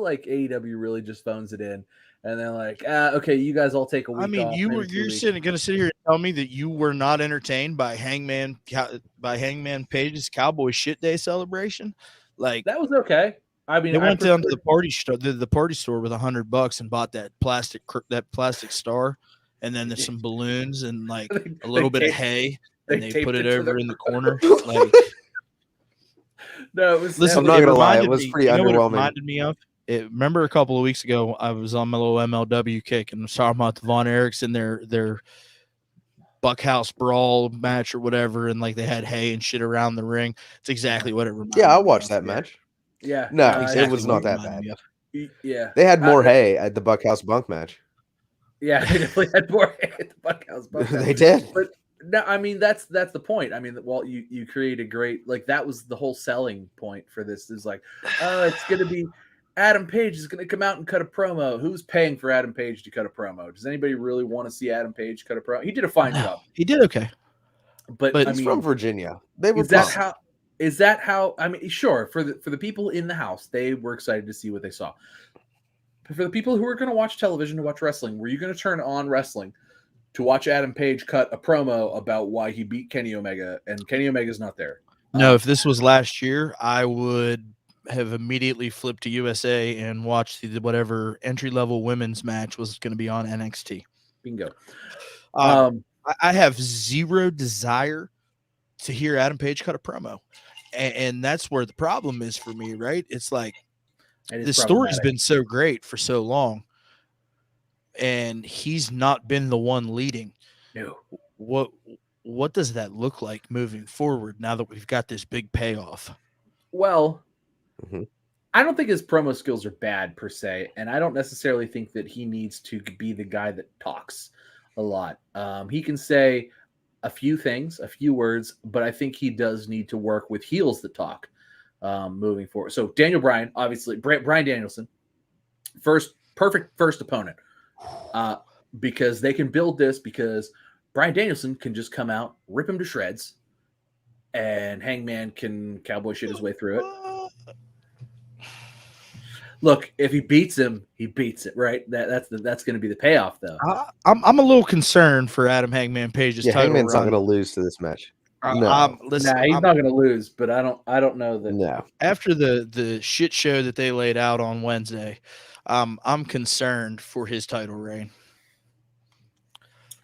like AEW really just phones it in. And they're like, okay, you guys all take a week off. You're going to sit here and tell me that you were not entertained by Hangman Page's Cowboy Shit Day celebration? That was okay. They went down to the party store with $100 and bought that plastic star, and then there's some balloons and a little bit of hay, and they put it over in the corner. No, it was. Listen, I'm not gonna lie, it was pretty underwhelming. What it reminded me of? Remember a couple of weeks ago, I was on my little MLW kick and I was talking about the Von Erichs and their Buckhouse Brawl match or whatever, and they had hay and shit around the ring. It's exactly what it reminded me. I watched that match. Yeah. No, it was not that bad. Yeah. They had more hay at the Buckhouse Bunk match. Yeah, they definitely had more hay at the Buckhouse Bunk match. They did. But no, that's the point. You create a great, that was the whole selling point for this is it's going to be Adam Page is going to come out and cut a promo. Who's paying for Adam Page to cut a promo? Does anybody really want to see Adam Page cut a promo? He did a fine job. He did okay. But he's from Virginia. They were Is that how sure, for the people in the house, they were excited to see what they saw. But for the people who are going to watch television to watch wrestling, were you going to turn on wrestling to watch Adam Page cut a promo about why he beat Kenny Omega and Kenny Omega's not there? No, if this was last year, I would have immediately flipped to USA and watched the whatever entry level women's match was going to be on NXT. Bingo. I have zero desire to hear Adam Page cut a promo, and that's where the problem is for me. Right? It's like the story's been so great for so long, and he's not been the one leading. No. What does that look like moving forward now that we've got this big payoff? Well, I don't think his promo skills are bad per se, and I don't necessarily think that he needs to be the guy that talks a lot. He can say a few things, a few words, but I think he does need to work with heels that talk moving forward. So Daniel Bryan, obviously, Bryan Danielson, perfect first opponent, because they can build this, because Bryan Danielson can just come out, rip him to shreds, and Hangman can cowboy shit his way through it. Look, if he beats him, he beats it, right? That's going to be the payoff, though. I'm a little concerned for Adam Hangman Page's title Hangman's run. not going to lose to this match. Listen, he's not going to lose, but I don't know that. No. After the shit show that they laid out on Wednesday, I'm concerned for his title reign.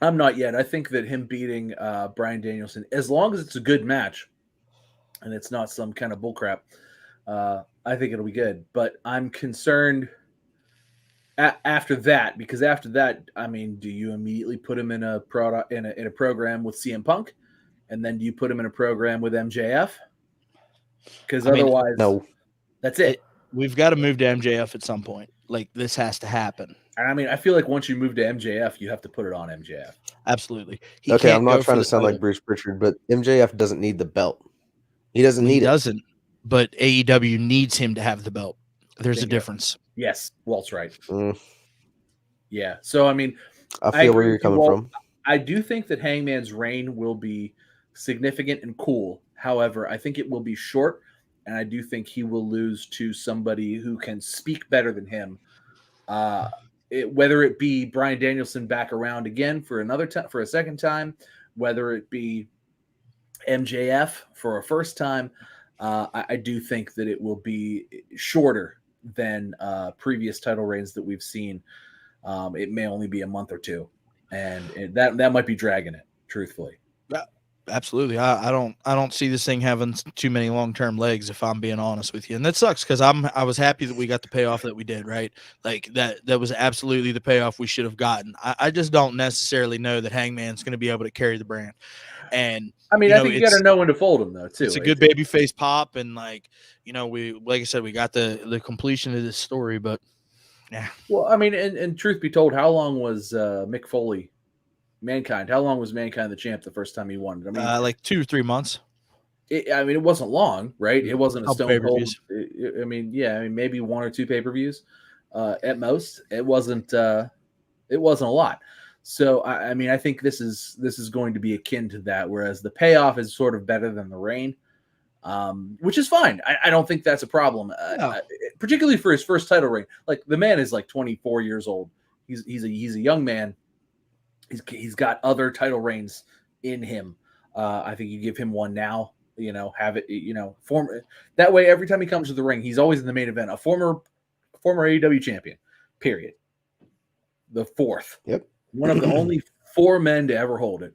I'm not yet. I think that him beating Bryan Danielson, as long as it's a good match and it's not some kind of bullcrap, I think it'll be good. But I'm concerned after that, because after that, I mean, do you immediately put him in a program with CM Punk, and then do you put him in a program with MJF? Because otherwise, no, that's it. We've got to move to MJF at some point. Like, this has to happen. And I mean, I feel like once you move to MJF, you have to put it on MJF. Absolutely. I'm not trying to sound like Bruce Pritchard, but MJF doesn't need the belt. He doesn't need it. He doesn't. But AEW needs him to have the belt. There's a difference. Yes, Walt's right. Yeah. So, I mean, I feel where you're coming from. I do think that Hangman's reign will be significant and cool. However, I think it will be short, and I do think he will lose to somebody who can speak better than him. Whether it be Bryan Danielson back around again for a second time, whether it be MJF for a first time, I do think that it will be shorter than previous title reigns that we've seen. It may only be a month or two, and that might be dragging it, truthfully. Yeah, absolutely. I don't see this thing having too many long-term legs, if I'm being honest with you. And that sucks, because I was happy that we got the payoff that we did, right? Like that was absolutely the payoff we should have gotten. I just don't necessarily know that Hangman's going to be able to carry the brand. And I mean, I think you got to know when to fold him, though, too. It's a good babyface pop, and like I said, we got the completion of this story, but yeah. Well, I mean, and truth be told, how long was Mick Foley, Mankind? How long was Mankind the champ the first time he won it? I mean, like 2 or 3 months. It wasn't long, right? It wasn't a Stone Cold. I mean, maybe 1 or 2 pay-per-views at most. It wasn't a lot. So I mean, I think this is going to be akin to that, whereas the payoff is sort of better than the reign, which is fine. I don't think that's a problem, particularly for his first title reign. Like, the man is like 24 years old. He's a young man. He's got other title reigns in him. I think you give him one now, have it, that way every time he comes to the ring, he's always in the main event. A former AEW champion, period. The fourth. Yep. One of the only 4 men to ever hold it.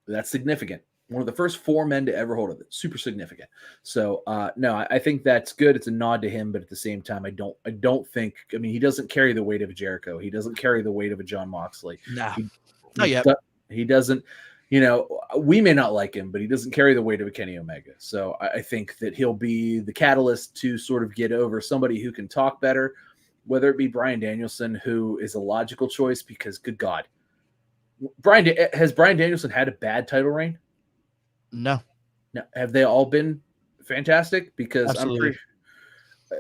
That's significant. One of the first 4 men to ever hold it. Super significant. So no, I think that's good. It's a nod to him, but at the same time, I don't think. I mean, he doesn't carry the weight of a Jericho. He doesn't carry the weight of a John Moxley. No, not yet. He doesn't. We may not like him, but he doesn't carry the weight of a Kenny Omega. So I think that he'll be the catalyst to sort of get over somebody who can talk better. Whether it be Bryan Danielson, who is a logical choice, because good God, has Bryan Danielson had a bad title reign? No. Have they all been fantastic? Because absolutely. I'm pretty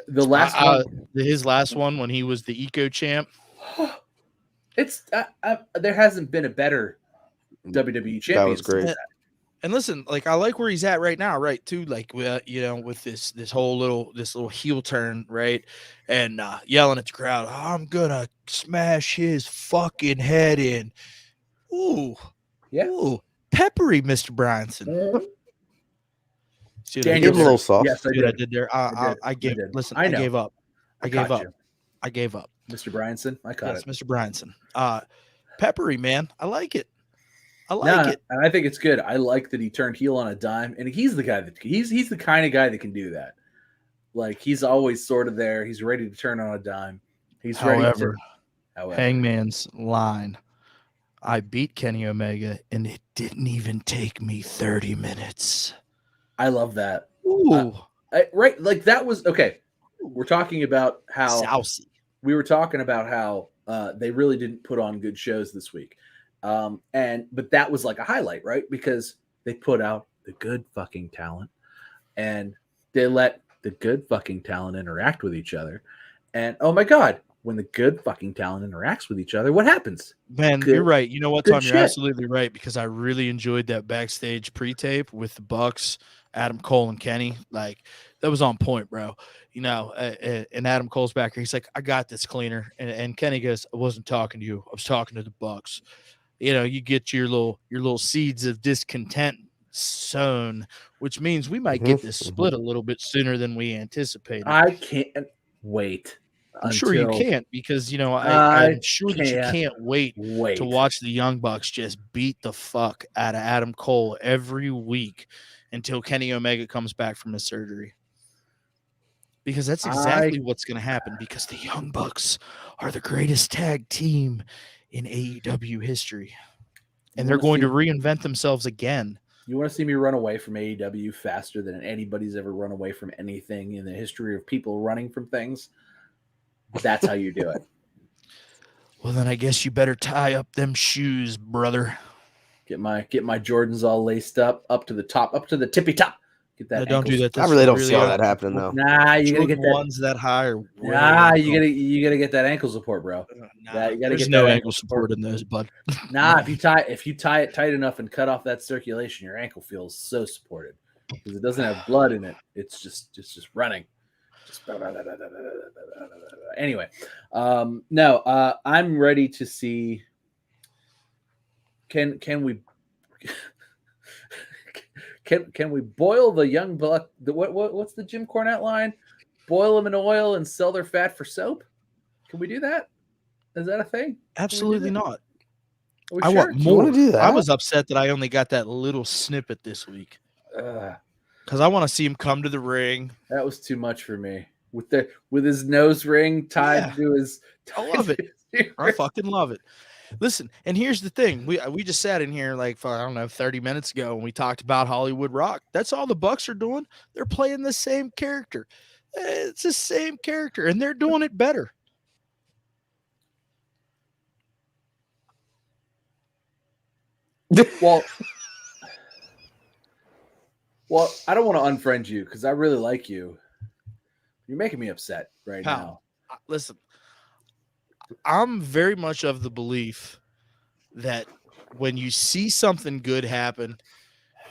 the last one, his last one when he was the Eco champ. It's there hasn't been a better WWE champion. That was great. And listen, like, I like where he's at right now, right? Too, like, with this whole little heel turn, right? And yelling at the crowd, "I'm gonna smash his fucking head in." Ooh, yeah, ooh, peppery, Mr. Bryanson. See what I Daniel Give him a little Bryan. soft. Yes, I See what I did. did there? I gave. did. Listen, I I know. gave up. I gave caught up. you. I gave up. Mr. Bryanson. I caught Yes, it. Mr. Bryanson. Peppery, man. I like it. I like Nah, it. and I think it's good. I like that he turned heel on a dime, and he's the guy that he's the kind of guy that can do that. Like he's always sort of there. He's ready to turn on a dime. He's ready to. However, Hangman's line. I beat Kenny Omega, and it didn't even take me 30 minutes. I love that. Ooh, Right, like that was okay. We're talking about how Sousy. we were talking about how they really didn't put on good shows this week, but that was like a highlight, right? Because they put out the good fucking talent, and they let the good fucking talent interact with each other. And oh my god, when the good fucking talent interacts with each other, what happens? Man, Good- you're right. You know what, good Tom? You're shit. absolutely right, because I really enjoyed that backstage pre-tape with the Bucks, Adam Cole, and Kenny. Like, that was on point, bro. You know, and Adam Cole's back here. He's like, I got this, cleaner. And Kenny goes, I wasn't talking to you. I was talking to the Bucks. You know, you get your little seeds of discontent sown, which means we might get this split a little bit sooner than we anticipated. I can't wait. I'm sure you until can't, because, you know, I I'm sure that you can't wait to watch the Young Bucks just beat the fuck out of Adam Cole every week until Kenny Omega comes back from his surgery. Because that's exactly what's going to happen, because the Young Bucks are the greatest tag team in AEW history. And they're going to reinvent themselves again. You want to see me run away from AEW faster than anybody's ever run away from anything in the history of people running from things? That's how you do it. Well, then I guess you better tie up them shoes, brother. Get my Jordans all laced up to the top, up to the tippy top. Get that. No, don't do that. I really don't see all that happening though. Nah, you gotta get that. Ones that high. Nah, you gotta get that ankle support, bro. Nah, you gotta there's get no that ankle support in those, bud. Nah, if you tie it tight enough and cut off that circulation, your ankle feels so supported because it doesn't have blood in it. It's just running. Anyway, no, I'm ready to see. Can we can we boil the young buck? What's the Jim Cornette line? Boil them in oil and sell their fat for soap. Can we do that? Is that a thing? Absolutely not. I want more. Want to do that? I was upset that I only got that little snippet this week because I want to see him come to the ring. That was too much for me. With his nose ring tied to his. I love it. I fucking love it. Listen, and here's the thing: we just sat in here like for, I don't know, 30 minutes ago, and we talked about Hollywood Rock. That's all the Bucks are doing. They're playing the same character. It's the same character, and they're doing it better. Well, I don't want to unfriend you because I really like you. You're making me upset right now. Listen, I'm very much of the belief that when you see something good happen,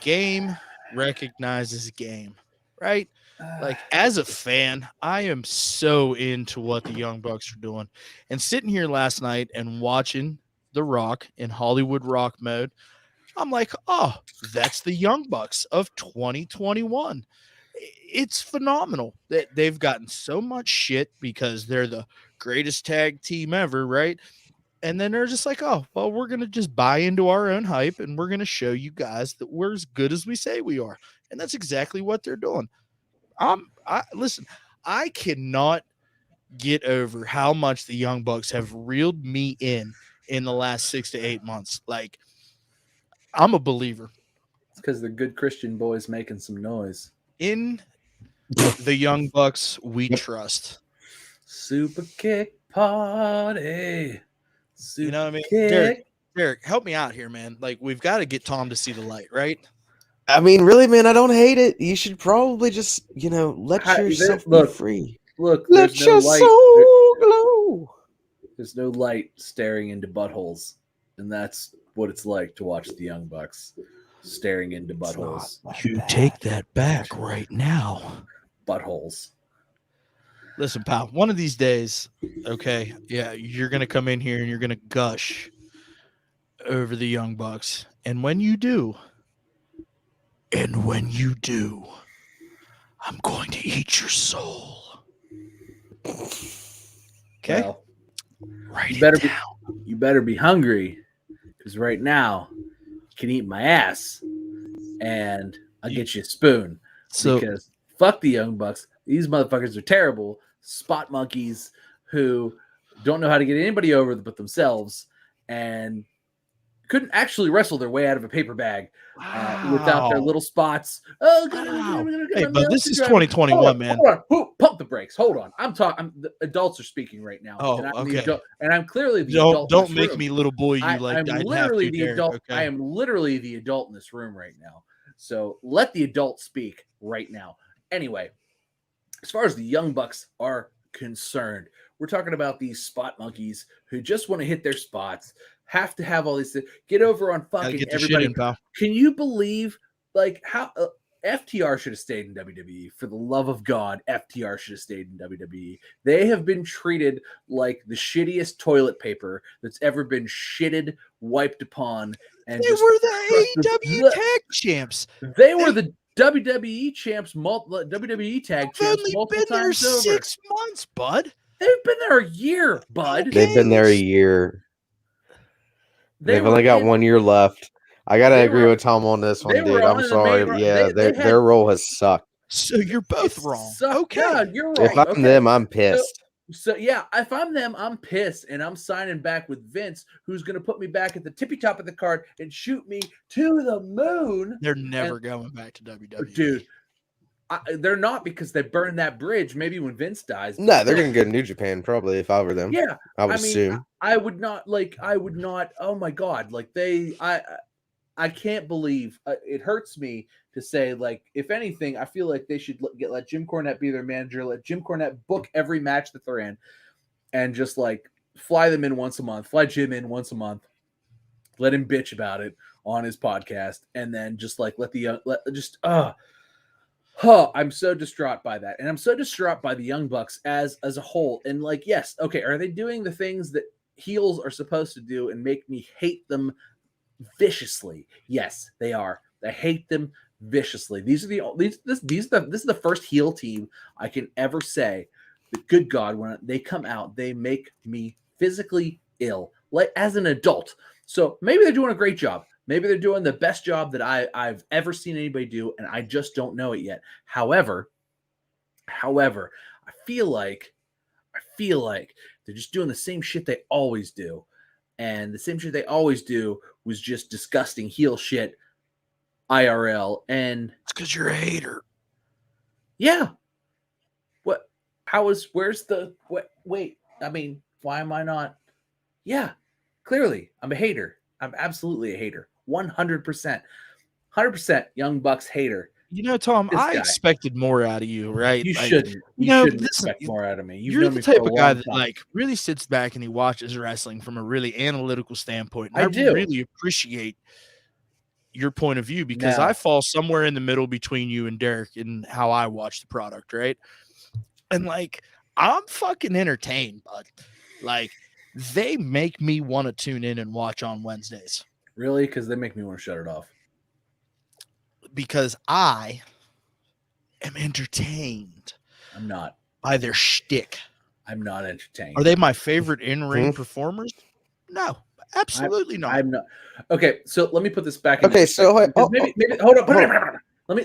game recognizes game, right? Like, as a fan, I am so into what the Young Bucks are doing. And sitting here last night and watching The Rock in Hollywood Rock mode, I'm like, oh, that's the Young Bucks of 2021. It's phenomenal that they've gotten so much shit because they're the greatest tag team ever, right? And then they're just like, oh, well, we're going to just buy into our own hype, and we're going to show you guys that we're as good as we say we are. And that's exactly what they're doing. Listen, I cannot get over how much the Young Bucks have reeled me in the last 6 to 8 months. Like, I'm a believer. It's because the good Christian boys making some noise. In the Young Bucks, we trust. Super kick party. You know what I mean? Derek, help me out here, man. Like, we've got to get Tom to see the light, right? I mean, really, man, I don't hate it. You should probably just, let yourself be free. Look, let your soul glow. There's no light staring into buttholes, and that's what it's like to watch the Young Bucks staring into buttholes. You take that back right now. Buttholes. Listen, pal, one of these days, okay, yeah, you're going to come in here and you're going to gush over the Young Bucks. And when you do, I'm going to eat your soul. Okay. Well, Write you it better down. you better be hungry, because right now you can eat my ass, and I'll get you a spoon. So Because fuck the Young Bucks. These motherfuckers are terrible spot monkeys who don't know how to get anybody over but themselves, and couldn't actually wrestle their way out of a paper bag without their wow. little spots. Oh, Wow. I'm gonna get Hey, my but milk this to is drive. 2021, man. Hold on. Pump the brakes. Hold on. I'm talking. The adults are speaking right now. Oh, and I'm okay. the adult, and I'm clearly the adult. Don't in this make room. me little boy you like I'm I'd have literally to, the Derek. adult. Okay. I am literally the adult in this room right now. So let the adult speak right now. Anyway, as far as the Young Bucks are concerned, we're talking about these spot monkeys who just want to hit their spots, have to have all these things, get over on Gotta fucking get your everybody. shit in, pal. Can you believe like how FTR should have stayed in WWE? For the love of God, FTR should have stayed in WWE. They have been treated like the shittiest toilet paper that's ever been shitted, wiped upon, and They just were the AEW tag champs. they were the WWE champs, WWE tag They've champs only multiple been there times over. 6 months, bud. They've been there a year, bud. Okay. They've been there a year. They They've were only got in- 1 year left. I gotta They agree were- with Tom on this they one, were dude. on I'm in the main sorry. ro- Yeah, they had- their role has sucked. So you're both wrong. Okay. Yeah, you're wrong. If I'm Okay. them, I'm pissed. So yeah, if I'm them, I'm pissed, and I'm signing back with Vince, who's going to put me back at the tippy top of the card and shoot me to the moon. They're never going back to WWE. Dude, they're not, because they burned that bridge. Maybe when Vince dies. No, they're gonna go to New Japan probably if I were them. Yeah, I would I mean, assume. I would not. Oh my God, like I can't believe it hurts me to say, like, if anything, I feel like they should let Jim Cornette be their manager, let Jim Cornette book every match that they're in, and just like fly them in once a month, fly Jim in once a month, let him bitch about it on his podcast, and then just like I'm so distraught by that, and I'm so distraught by the Young Bucks as a whole. And like, yes, okay, are they doing the things that heels are supposed to do and make me hate them viciously? Yes, they are. I hate them viciously. This is the first heel team I can ever say that, good God, when they come out, they make me physically ill, like as an adult. So maybe they're doing a great job. Maybe they're doing the best job that I've ever seen anybody do, and I just don't know it yet. However, I feel like they're just doing the same shit they always do. And the same shit they always do was just disgusting heel shit IRL. And It's because you're a hater. yeah. Wait, I mean, why am I not? Yeah, clearly I'm a hater. I'm absolutely a hater. 100%. 100% Young Bucks hater. You know, Tom, This I guy. expected more out of you, right? You Like, shouldn't. You know, shouldn't listen, expect more out of me. You've you're known the me type for a of guy long that time. like really sits back and he watches wrestling from a really analytical standpoint. And I do. really appreciate your point of view, because No. I fall somewhere in the middle between you and Derek in how I watch the product, right? And like, I'm fucking entertained, bud. Like, they make me want to tune in and watch on Wednesdays Really? Because they make me want to shut it off. because I am entertained I'm not. by their shtick. I'm not entertained. Are they my favorite in-ring performers? No, absolutely not. I'm not. Okay, so let me put this back in. Okay, so maybe hold on. I'm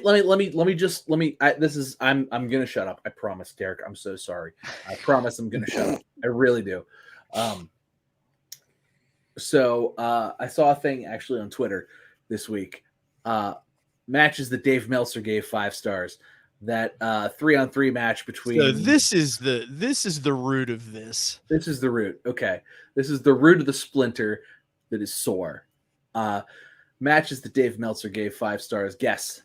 gonna shut up. I promise, Derek. I'm so sorry. I promise I'm gonna shut up. I really do. So I saw a thing actually on Twitter this week. Matches that Dave Meltzer gave 5 stars. That 3-on-3 match between. So this is the root of this. This is the root. Okay, this is the root of the splinter that is sore. Matches that Dave Meltzer gave 5 stars. Guess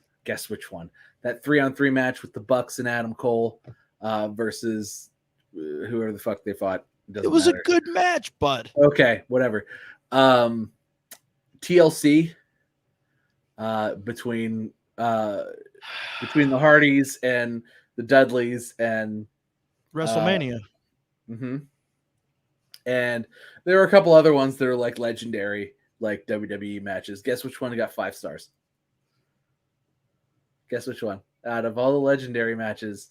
which one? That 3-on-3 match with the Bucks and Adam Cole versus whoever the fuck they fought. It was a good match, bud. Okay, whatever. TLC between the Hardys and the Dudleys and WrestleMania. And there were a couple other ones that are like legendary, like WWE matches. Guess which one got 5 stars? Guess which one? out of all the legendary matches.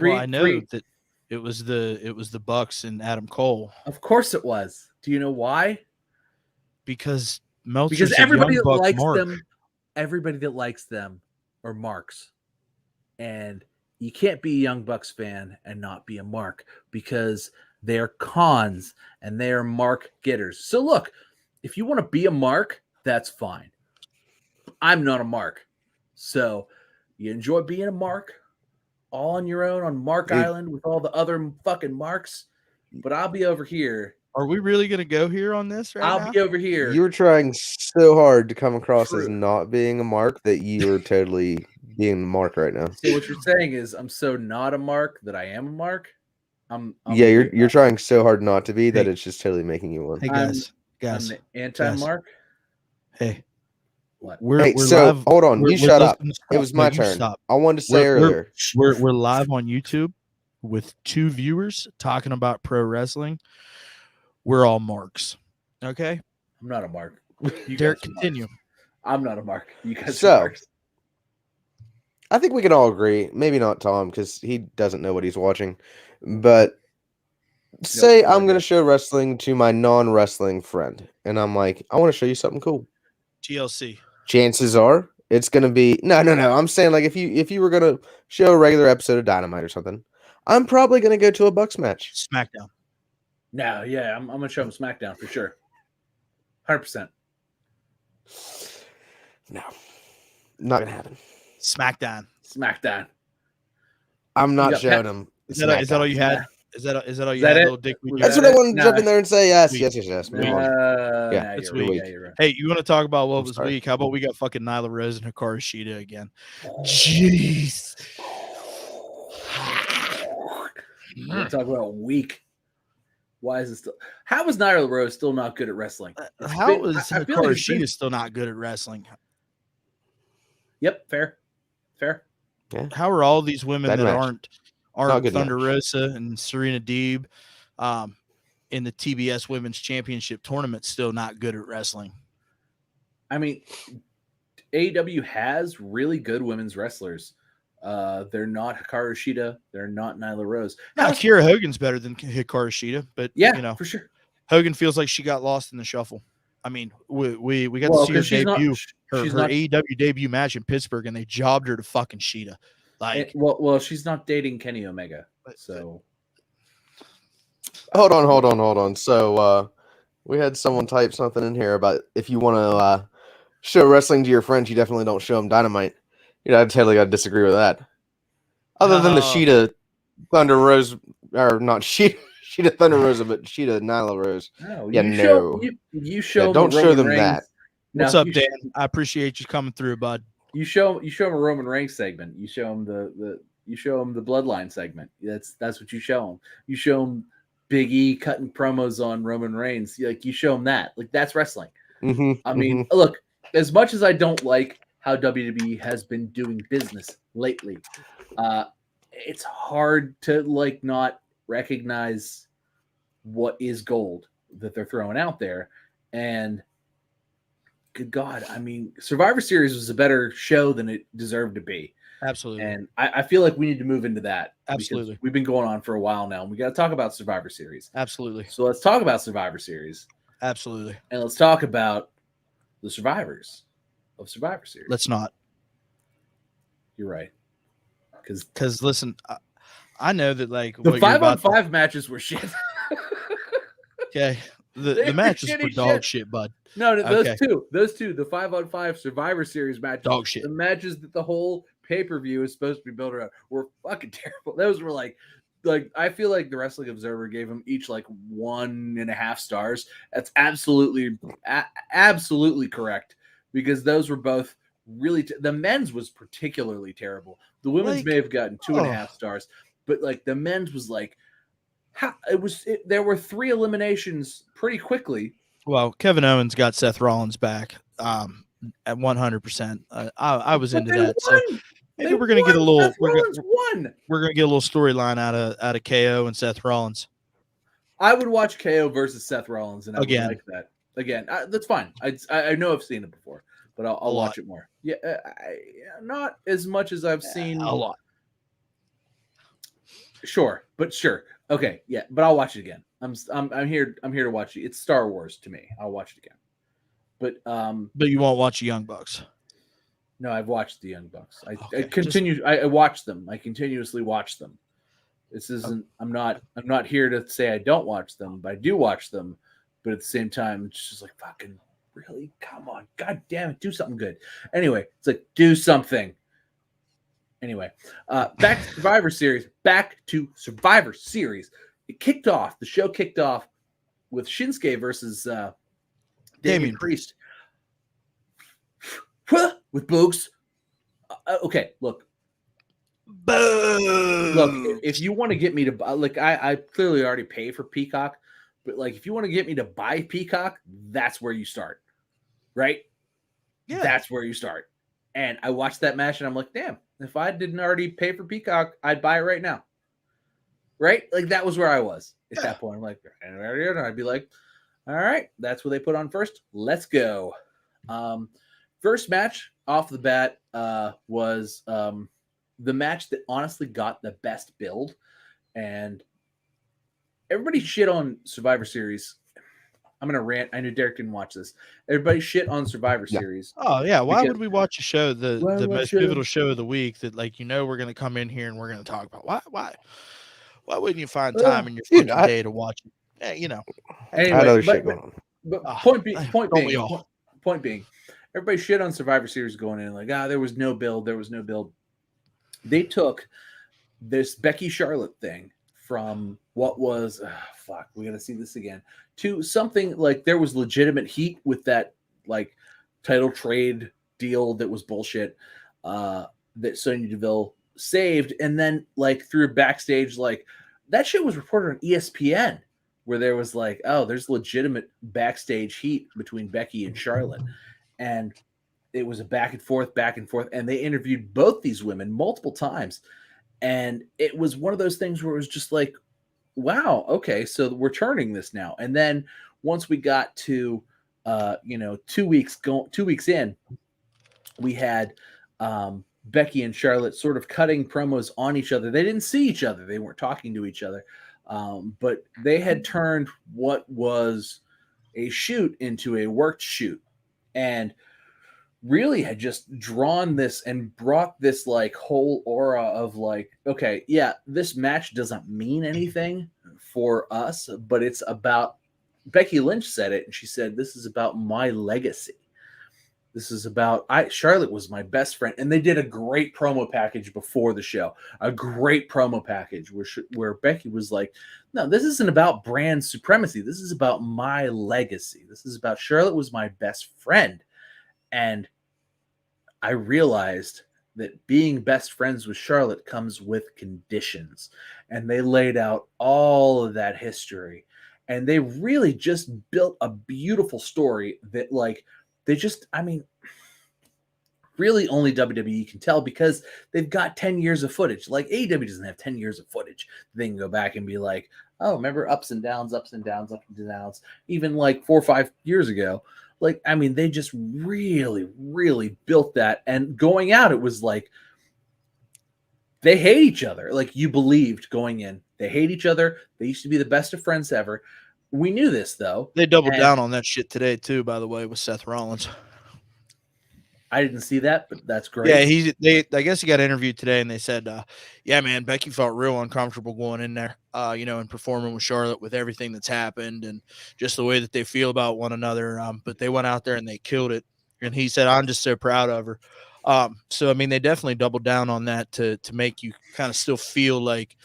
I know that it was the Bucks and Adam Cole. Of course it was. Do you know why? Because Meltzer's everybody young that buck likes mark. them, everybody that likes them are marks. And you can't be a Young Bucks fan and not be a mark because they're cons and they are mark getters. So look, if you want to be a mark, that's fine. I'm not a mark. So you enjoy being a mark all on your own on Mark Island with all the other fucking marks. But I'll be over here. Are we really going to go here on this right now? I'll be over here. You're trying so hard to come across as not being a mark that you're totally being a mark right now. So what you're saying is I'm so not a mark that I am a mark? You're trying so hard not to be that it's just totally making you one. Hey guys, I'm the anti-mark. Hey, what? We're live. Hold on, you shut up. It was my turn. Stop. I wanted to say earlier. We're live on YouTube with 2 viewers talking about pro wrestling. We're all marks. Okay? I'm not a mark. Derek, continue. I'm not a mark. You guys are marks. I think we can all agree, maybe not Tom, because he doesn't know what he's watching, but say I'm going to show wrestling to my non-wrestling friend, and I'm like, I want to show you something cool. TLC. Chances are it's going to be no. I'm saying like if you were going to show a regular episode of Dynamite or something, I'm probably going to go to a Bucks match. SmackDown. No, yeah, I'm going to show him SmackDown for sure. 100%. No, not going to happen. SmackDown. I'm not showing him. Is that all you had? Is that all you had? Little dick? That's what I wanted to jump in there and say. Yes. Yeah, it's weak. Right. Hey, you want to talk about what was weak? How about we got fucking Nyla Rose and Hikaru Shida again? Jeez. We're talking about weak. Why is it still? How is Nyla Rose still not good at wrestling? How is Hikaru Shida still not good at wrestling? Yep, fair. Yeah. How are all these women that aren't Thunder match. Rosa and Serena Deeb in the TBS Women's Championship tournament still not good at wrestling? I mean, AEW has really good women's wrestlers. They're not Hikaru Shida. They're not Nyla Rose. Kira Hogan's better than Hikaru Shida, but yeah, for sure. Hogan feels like she got lost in the shuffle. I mean, we got to see her debut, her AEW debut match in Pittsburgh, and they jobbed her to fucking Shida. Like, well, she's not dating Kenny Omega, so. Hold on. So, we had someone type something in here about if you want to show wrestling to your friends, you definitely don't show them Dynamite. I totally got to disagree with that. Other than the Shida Thunder Rose, or not Shida Thunder Rosa, but Shida Nyla Rose. No, you show don't show them Reigns. that. What's up, Dan? I appreciate you coming through, bud. You show him a Roman Reigns segment. You show him the Bloodline segment. That's what you show him. You show him Big E cutting promos on Roman Reigns. Like you show him that. Like that's wrestling. I mean, look, as much as I don't like how WWE has been doing business lately, it's hard to like not recognize what is gold that they're throwing out there. And good God, I mean, Survivor Series was a better show than it deserved to be. Absolutely. And I feel like we need to move into that. Absolutely. We've been going on for a while now, and we got to talk about Survivor Series. Absolutely. So let's talk about Survivor Series. Absolutely. And let's talk about the survivors of Survivor Series. Let's not. You're right. Because listen, I know that like the 5-on-5 matches were shit. Okay. The matches were dog shit, bud. No, those two, the 5-on-5 Survivor Series matches, dog shit. The matches that the whole pay-per-view is supposed to be built around were fucking terrible. Those were like I feel like the Wrestling Observer gave them each like 1.5 stars. That's absolutely correct because those were both really. The men's was particularly terrible. The women's may have gotten 2.5 stars, but like the men's was like. There were 3 eliminations pretty quickly. Well, Kevin Owens got Seth Rollins back at 100%. I was into that. So maybe we're gonna get a little. We're gonna get a little storyline out of KO and Seth Rollins. I would watch KO versus Seth Rollins, and I would like that again. That's fine. I know I've seen it before, but I'll watch it more. Yeah, not as much as I've seen. A lot. Sure, but sure. Okay, yeah, but I'll watch it again. I'm here to watch it. It's Star Wars to me. I'll watch it again. But you won't watch the Young Bucks. No, I've watched the Young Bucks. I watch them. I continuously watch them. This isn't. I'm not here to say I don't watch them, but I do watch them. But at the same time, it's just like fucking really. Come on, god damn it, do something good. Anyway, it's like do something. Anyway, back to Survivor Series. It kicked off. The show kicked off with Shinsuke versus Damian Priest. With Boogs. Okay, look. Boom. Look, if you want to get me to like, I clearly already pay for Peacock, but like, if you want to get me to buy Peacock, that's where you start, right? Yeah, that's where you start. And I watched that match, and I'm like, damn, if I didn't already pay for Peacock, I'd buy it right now, right? Like that was where I was at that point. I'm like, and I'd be like, all right, that's what they put on first. Let's go. First match off the bat was the match that honestly got the best build, and everybody shit on Survivor Series. I'm gonna rant. I know Derek didn't watch this. Everybody shit on Survivor Series. Oh yeah. Why would we watch a show, the most pivotal show of the week that we're gonna come in here and we're gonna talk about? Why wouldn't you find time in your fucking day to watch it? Yeah, you know. Anyway, shit going on. But point being, everybody shit on Survivor Series going in like, there was no build. They took this Becky Charlotte thing from what was we gotta see this again to something like there was legitimate heat with that like title trade deal that was bullshit that Sonya Deville saved, and then like through backstage, like that shit was reported on ESPN where there was like, there's legitimate backstage heat between Becky and Charlotte, and it was a back and forth, and they interviewed both these women multiple times. And it was one of those things where it was just like, wow, okay, so we're turning this now. And then once we got to, 2 weeks in, we had Becky and Charlotte sort of cutting promos on each other. They didn't see each other. They weren't talking to each other. But they had turned what was a shoot into a worked shoot. And really had just drawn this and brought this like whole aura of like, okay, yeah, this match doesn't mean anything for us, but it's about, Becky Lynch said it, and she said, this is about my legacy. This is about, Charlotte was my best friend. And they did a great promo package before the show, a great promo package where Becky was like, no, this isn't about brand supremacy. This is about my legacy. This is about Charlotte was my best friend. And I realized that being best friends with Charlotte comes with conditions. And they laid out all of that history. And they really just built a beautiful story that, like, really only WWE can tell because they've got 10 years of footage. Like, AEW doesn't have 10 years of footage. They can go back and be like, oh, remember ups and downs, even like 4 or 5 years ago. Like, I mean, they just really, really built that. And going out, it was like, they hate each other. Like, you believed going in, they hate each other. They used to be the best of friends ever. We knew this, though. They doubled down on that shit today, too, by the way, with Seth Rollins. I didn't see that, but that's great. Yeah, I guess he got interviewed today, and they said, yeah, man, Becky felt real uncomfortable going in there, and performing with Charlotte with everything that's happened and just the way that they feel about one another. But they went out there and they killed it. And he said, I'm just so proud of her. So, I mean, they definitely doubled down on that to make you kind of still feel like,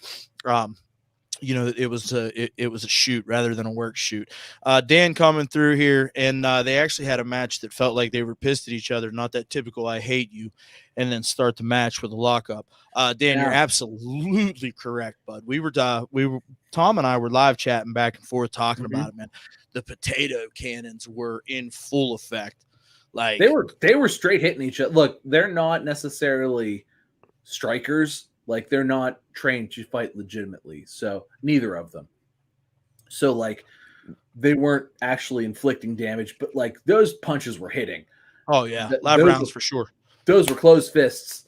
it was a shoot rather than a work shoot. Dan coming through here, and they actually had a match that felt like they were pissed at each other, not that typical I hate you, and then start the match with a lockup. Dan, you're absolutely correct, bud. We were Tom and I were live chatting back and forth talking about it, man. The potato cannons were in full effect. Like they were straight hitting each other. Look, they're not necessarily strikers. Like, they're not trained to fight legitimately. So neither of them. So, like, they weren't actually inflicting damage, but like those punches were hitting. Oh yeah, Th- live those rounds were- for sure. Those were closed fists,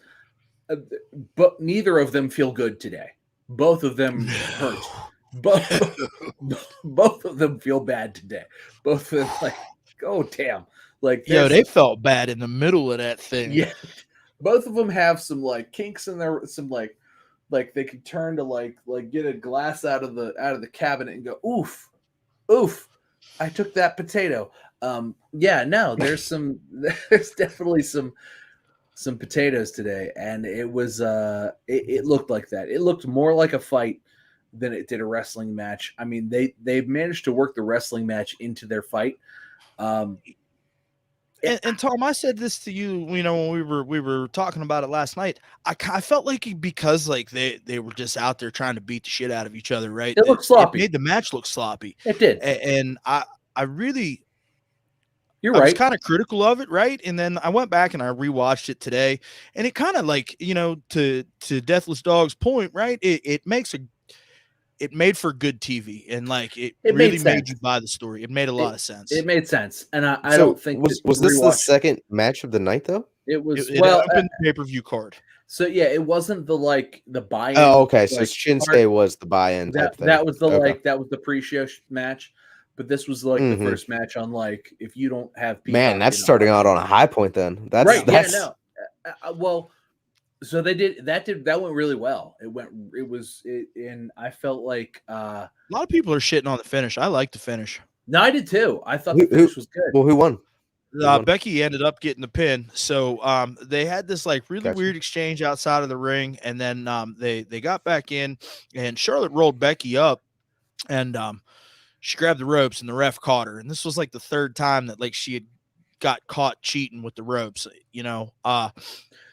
but neither of them feel good today. Both of them hurt. Both, both of them feel bad today. Both of them like, oh damn, like Yo, there's they felt bad in the middle of that thing. yeah, both of them have some like kinks in their some like they could turn to like get a glass out of the cabinet and go oof, I took that potato. Yeah, no, there's definitely some potatoes today, and it was it looked like that. It looked more like a fight than it did a wrestling match. I mean, they've managed to work the wrestling match into their fight. And Tom, I said this to you, you know, when we were talking about it last night. I felt like because like they were just out there trying to beat the shit out of each other, right? It looked sloppy. It made the match look sloppy. It did. And I really You're I was right. kind of critical of it, right? And then I went back and I rewatched it today, and it kind of like, you know, to Deathless Dog's point, right? It made for good TV, and like it really made you buy the story. It made a lot of sense. It made sense, and I don't think was this the second match of the night though? It was it opened the pay-per-view card. So yeah, it wasn't the the buy-in. Oh, okay. So like, Shinsuke was the buy-in type thing. That was the okay. that was the pre-show match, but this was like the first match on like if you don't have Peacock, man, that's starting out on a high point then. That's right. That's... Yeah, no. Well, so that went really well. And I felt like a lot of people are shitting on the finish. I like the finish. No, I did too. I thought the finish was good. Well, who won? Becky ended up getting the pin. So they had this like really weird exchange outside of the ring, and then they got back in, and Charlotte rolled Becky up, and she grabbed the ropes, and the ref caught her. And this was like the third time that like she had got caught cheating with the ropes, you know.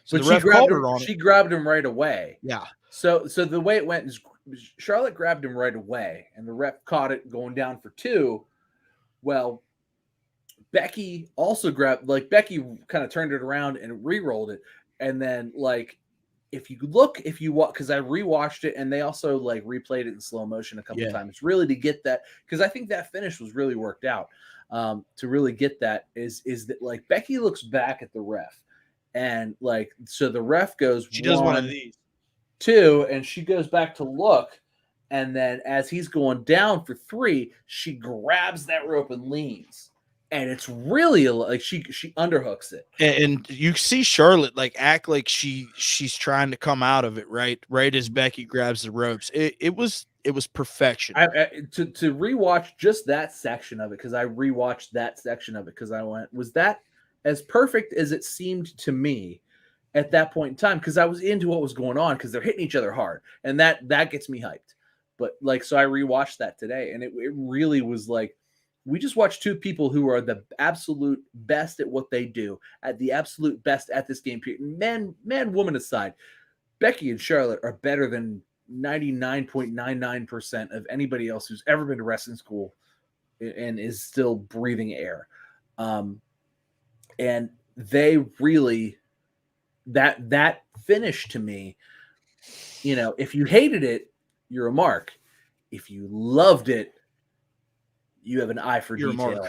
So but the ref called her on it. She grabbed him right away. Yeah. So the way it went is Charlotte grabbed him right away, and the ref caught it going down for 2. Well, Becky also grabbed, like Becky kind of turned it around and re-rolled it. And then like, if you watch, because I rewatched it and they also like replayed it in slow motion a couple of times, really to get that. Because I think that finish was really worked out. To really get that is that like Becky looks back at the ref and like, so the ref goes, she does one of these 2, and she goes back to look. And then as he's going down for 3, she grabs that rope and leans. And it's really like she underhooks it, and you see Charlotte like act like she's trying to come out of it right as Becky grabs the ropes. It was perfection. To rewatch just that section of it, because I rewatched that section of it because I went, was that as perfect as it seemed to me at that point in time? Because I was into what was going on because they're hitting each other hard, and that gets me hyped. But like, so I rewatched that today, and it really was like, we just watched 2 people who are the absolute best at what they do, at the absolute best at this game period. Man, woman aside, Becky and Charlotte are better than 99.99% of anybody else who's ever been to wrestling school and is still breathing air. And they really, that finish to me, you know, if you hated it, you're a mark. If you loved it, you have an eye for detail.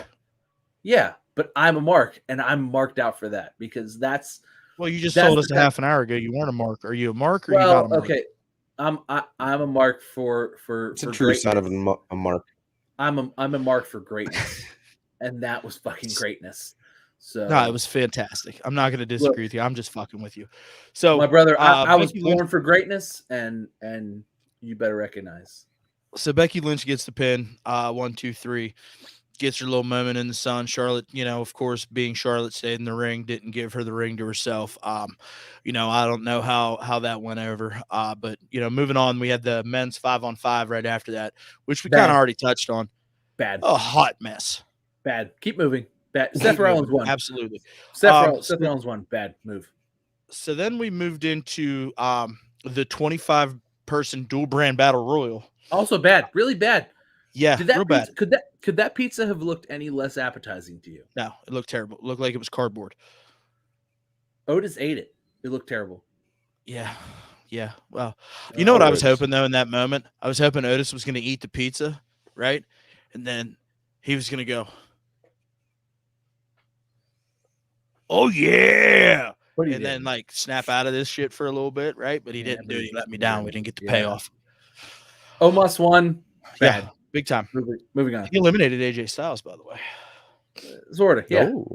Yeah, but I'm a mark, and I'm marked out for that because that's. Well, you just told us a half an hour ago you weren't a mark. Are you a mark or you not a mark? Okay, I'm a mark for it's a true sign of a mark. I'm a mark for greatness, and that was fucking greatness. So no, it was fantastic. I'm not going to disagree with you. I'm just fucking with you. So my brother, I was born for greatness, and you better recognize. So Becky Lynch gets the pin, 1, 2, 3, gets her little moment in the sun. Charlotte, you know, of course, being Charlotte, stayed in the ring, didn't give her the ring to herself. You know, I don't know how that went over. But you know, moving on, we had the men's 5-on-5 right after that, which we kind of already touched on. Bad. A hot mess. Bad. Keep moving. Bad. Seth Rollins won. Absolutely. Seth Rollins won. Bad move. So then we moved into the 25-person dual brand battle royal. Also bad, really bad. Yeah, real bad. Could that pizza have looked any less appetizing to you? No, it looked terrible. It looked like it was cardboard. Otis ate it. It looked terrible. Yeah. Well, you know what I was hoping though in that moment? I was hoping Otis was going to eat the pizza, right? And then he was going to go, oh yeah, But he and then didn't. like snap out of this shit for a little bit, right? But he Yeah, didn't but do it. he He let me down. We didn't. didn't get the Yeah. payoff. Omos won. Bad. Yeah, big time. Moving on. He eliminated AJ Styles, by the way. Sort of. Yeah. Oh.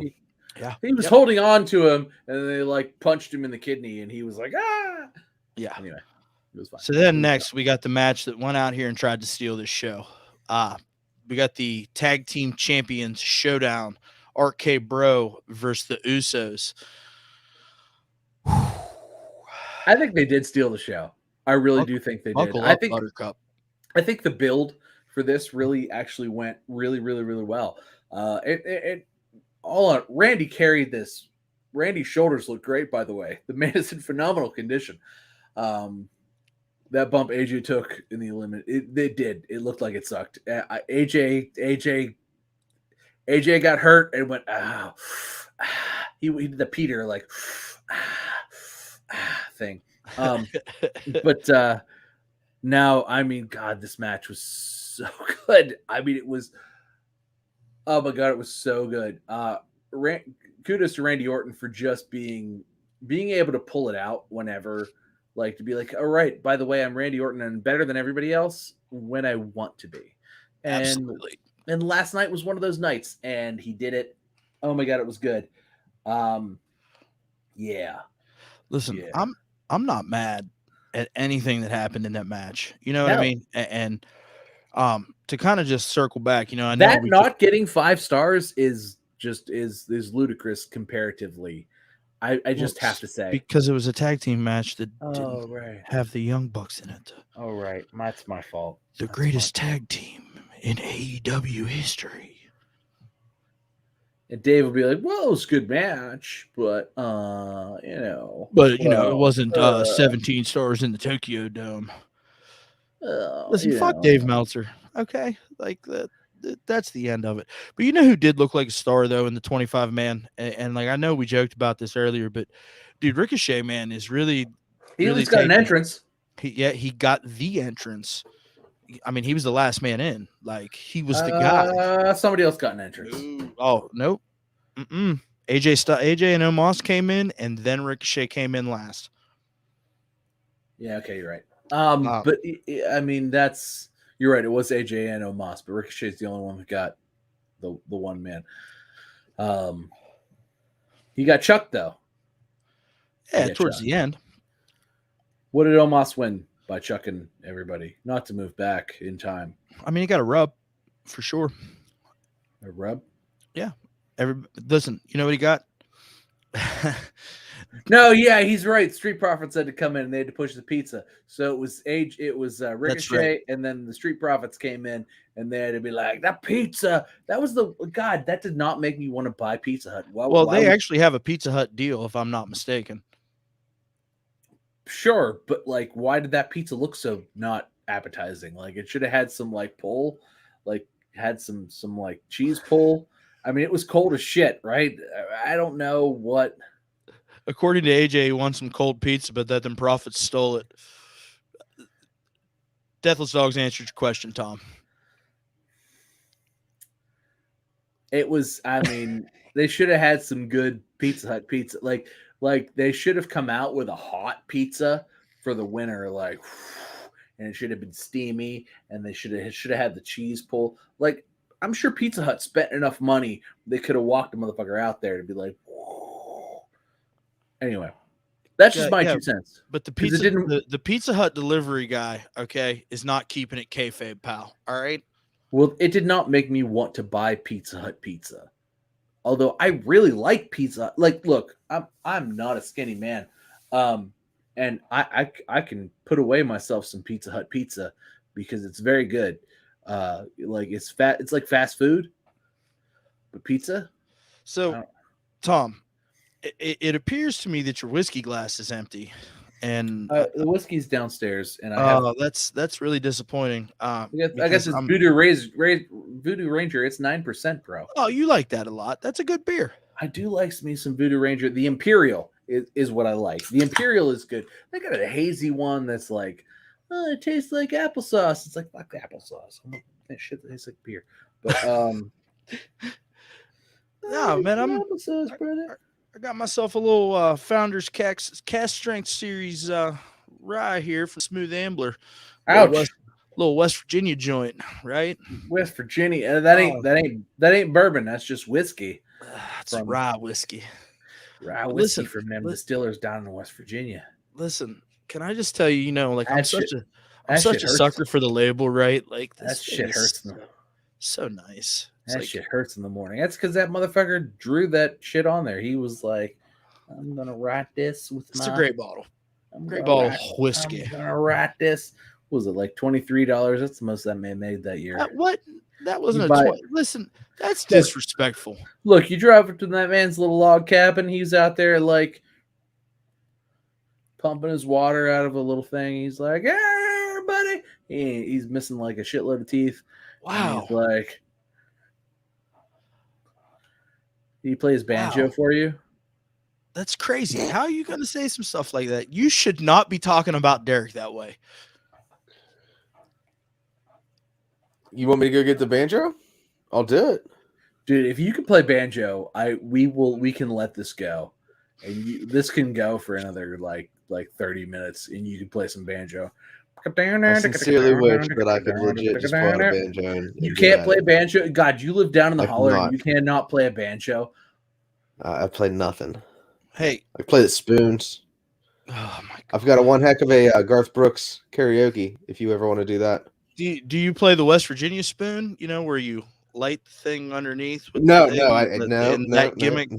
Yeah, He was holding on to him, and they like punched him in the kidney, and he was like, ah. yeah. Anyway, it was fine. So then next we got the match that went out here and tried to steal this show. We got the tag team champions showdown. RK Bro versus the Usos. I think they did steal the show. I really do think they did. Buckle I up, think Buttercup. I think the build for this really actually went really, really, really well. It all on Randy carried this. Randy's shoulders look great, by the way. The man is in phenomenal condition. That bump AJ took in the elimination, it did. It looked like it sucked. AJ got hurt and went, ow. He did the Peter like thing. But now, I mean, God, this match was so good. I mean, it was, oh my God, it was so good. Kudos to Randy Orton for just being able to pull it out whenever, like to be like, all right, by the way, I'm Randy Orton and better than everybody else when I want to be. And, Absolutely. And last night was one of those nights, and he did it. Oh my God, it was good. Yeah. Listen, Yeah. I'm not mad at anything that happened in that match. You know what I mean? And to kind of just circle back, you know, I know that not getting 5 stars is ludicrous comparatively. I just have to say, because it was a tag team match that didn't right. have the Young Bucks in it. Oh right, that's my fault. The greatest tag team in AEW history. And Dave will be like, "Well, it was a good match, but you know, it wasn't 17 stars in the Tokyo Dome." Listen, fuck Dave Meltzer. Okay, like that's the end of it. But you know who did look like a star though in the 25 man, and like I know we joked about this earlier, but dude, Ricochet man is really really got an entrance. He got the entrance. I mean, he was the last man in. Like he was the guy. Somebody else got an entrance. Oh nope. AJ and Omos came in, and then Ricochet came in last. Yeah, okay, you're right. But I mean, you're right. It was AJ and Omos, but Ricochet's the only one who got the one man. He got chucked though. Yeah, towards the end. What did Omos win by chucking everybody? Not to move back in time. I mean, he got a rub for sure. A rub? Yeah. Listen, you know what he got? No, yeah, he's right. Street Profits had to come in and they had to push the pizza. So it was Ricochet, right. And then the Street Profits came in and they had to be like, that pizza. That was that did not make me want to buy Pizza Hut. Why they actually have a Pizza Hut deal, if I'm not mistaken. Sure, but like, why did that pizza look so not appetizing? Like, it should have had some like pull, like had some like cheese pull. I mean, it was cold as shit, right? I don't know what. According to AJ, he wants some cold pizza, but that them Profits stole it. Deathless Dogs answered your question, Tom. It was, I mean, they should have had some good Pizza Hut pizza. Like they should have come out with a hot pizza for the winner, like, and it should have been steamy, and they should have had the cheese pull. Like, I'm sure Pizza Hut spent enough money they could have walked a motherfucker out there to be like. Anyway, that's just my 2 cents. But the Pizza Hut delivery guy, okay, is not keeping it kayfabe, pal. All right. Well, it did not make me want to buy Pizza Hut pizza. Although I really like pizza. Like, look, I'm not a skinny man, and I can put away myself some Pizza Hut pizza because it's very good. Like it's like fast food, but pizza. So, Tom, it appears to me that your whiskey glass is empty, and the whiskey's downstairs. And that's really disappointing. I guess it's Voodoo Ranger. It's 9%, bro. Oh, you like that a lot. That's a good beer. I do like me some Voodoo Ranger. The Imperial is what I like. The Imperial is good. They got a hazy one that's like, oh, it tastes like applesauce. It's like, fuck applesauce. That shit tastes like beer. But no, man, applesauce, brother. I got myself a little Founders Cast Strength Series rye here from Smooth Ambler. Ouch. Little West Virginia joint, right? West Virginia. Oh. That ain't bourbon. That's just whiskey. It's rye whiskey. Rye But whiskey from them listen, distillers down in West Virginia. listen, can I just tell you, like I'm That such shit- a that shit sucker hurts. for the label, right? Like That this shit thing hurts. is so nice. It's That like, shit hurts in the morning. That's because that motherfucker drew that shit on there. He was like, I'm gonna write this with it's a great bottle. I'm Great gonna bottle write- of whiskey. I'm gonna write this. What was it like $23? That's the most that man made that year. What? That wasn't You a buy- 20. Listen, that's Look. disrespectful. Look, you drive up to that man's little log cabin. He's out there like pumping his water out of a little thing. He's like, "Hey, everybody!" He's missing like a shitload of teeth. Wow. He's like, he plays banjo Wow. for you. That's crazy. How are you going to say some stuff like that? You should not be talking about Derek that way. You want me to go get the banjo? I'll do it. Dude, if you can play banjo, we can let this go. And this can go for another like 30 minutes and you can play some banjo. I sincerely wish that I could legit just pull out a banjo. You can't play banjo. God, you live down in the I holler cannot. and you cannot play a banjo. I played nothing. Hey. I play the spoons. Oh my God. I've got one heck of a Garth Brooks karaoke if you ever want to do that. Do you play the West Virginia spoon? You know, where you light the thing underneath? With No, the no, thing, that gimmick.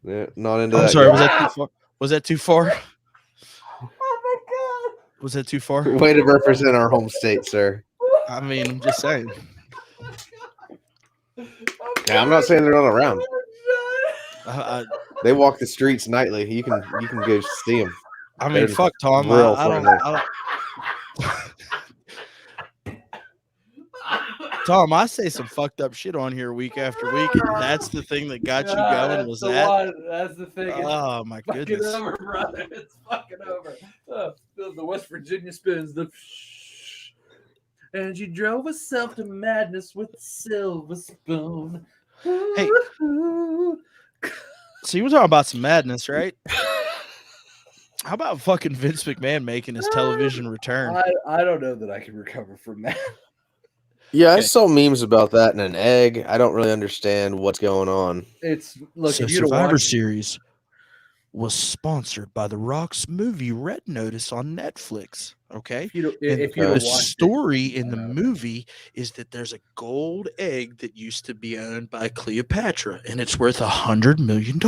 Yeah, not into I'm that. sorry, gimmick. was that too far? Oh my God. Was that too far? Way to represent our home state, sir. I mean, I'm just saying. Yeah, I'm not saying they're not around. They walk the streets nightly. You can go see them. I mean, fuck Tom. Real I don't. Tom, I say some fucked up shit on here week after week, and that's the thing that got you going. Was that? That's the thing. Oh my goodness! Over, brother. It's fucking over. The West Virginia spoons. And she drove herself to madness with a silver spoon. Hey, so you were talking about some madness, right? How about fucking Vince McMahon making his television return? I don't know that I can recover from that. Yeah, I saw memes about that and an egg. I don't really understand what's going on. So Survivor Series was sponsored by The Rock's movie Red Notice on Netflix. Okay, the story in the movie is that there's a gold egg that used to be owned by Cleopatra, and it's worth $100 million.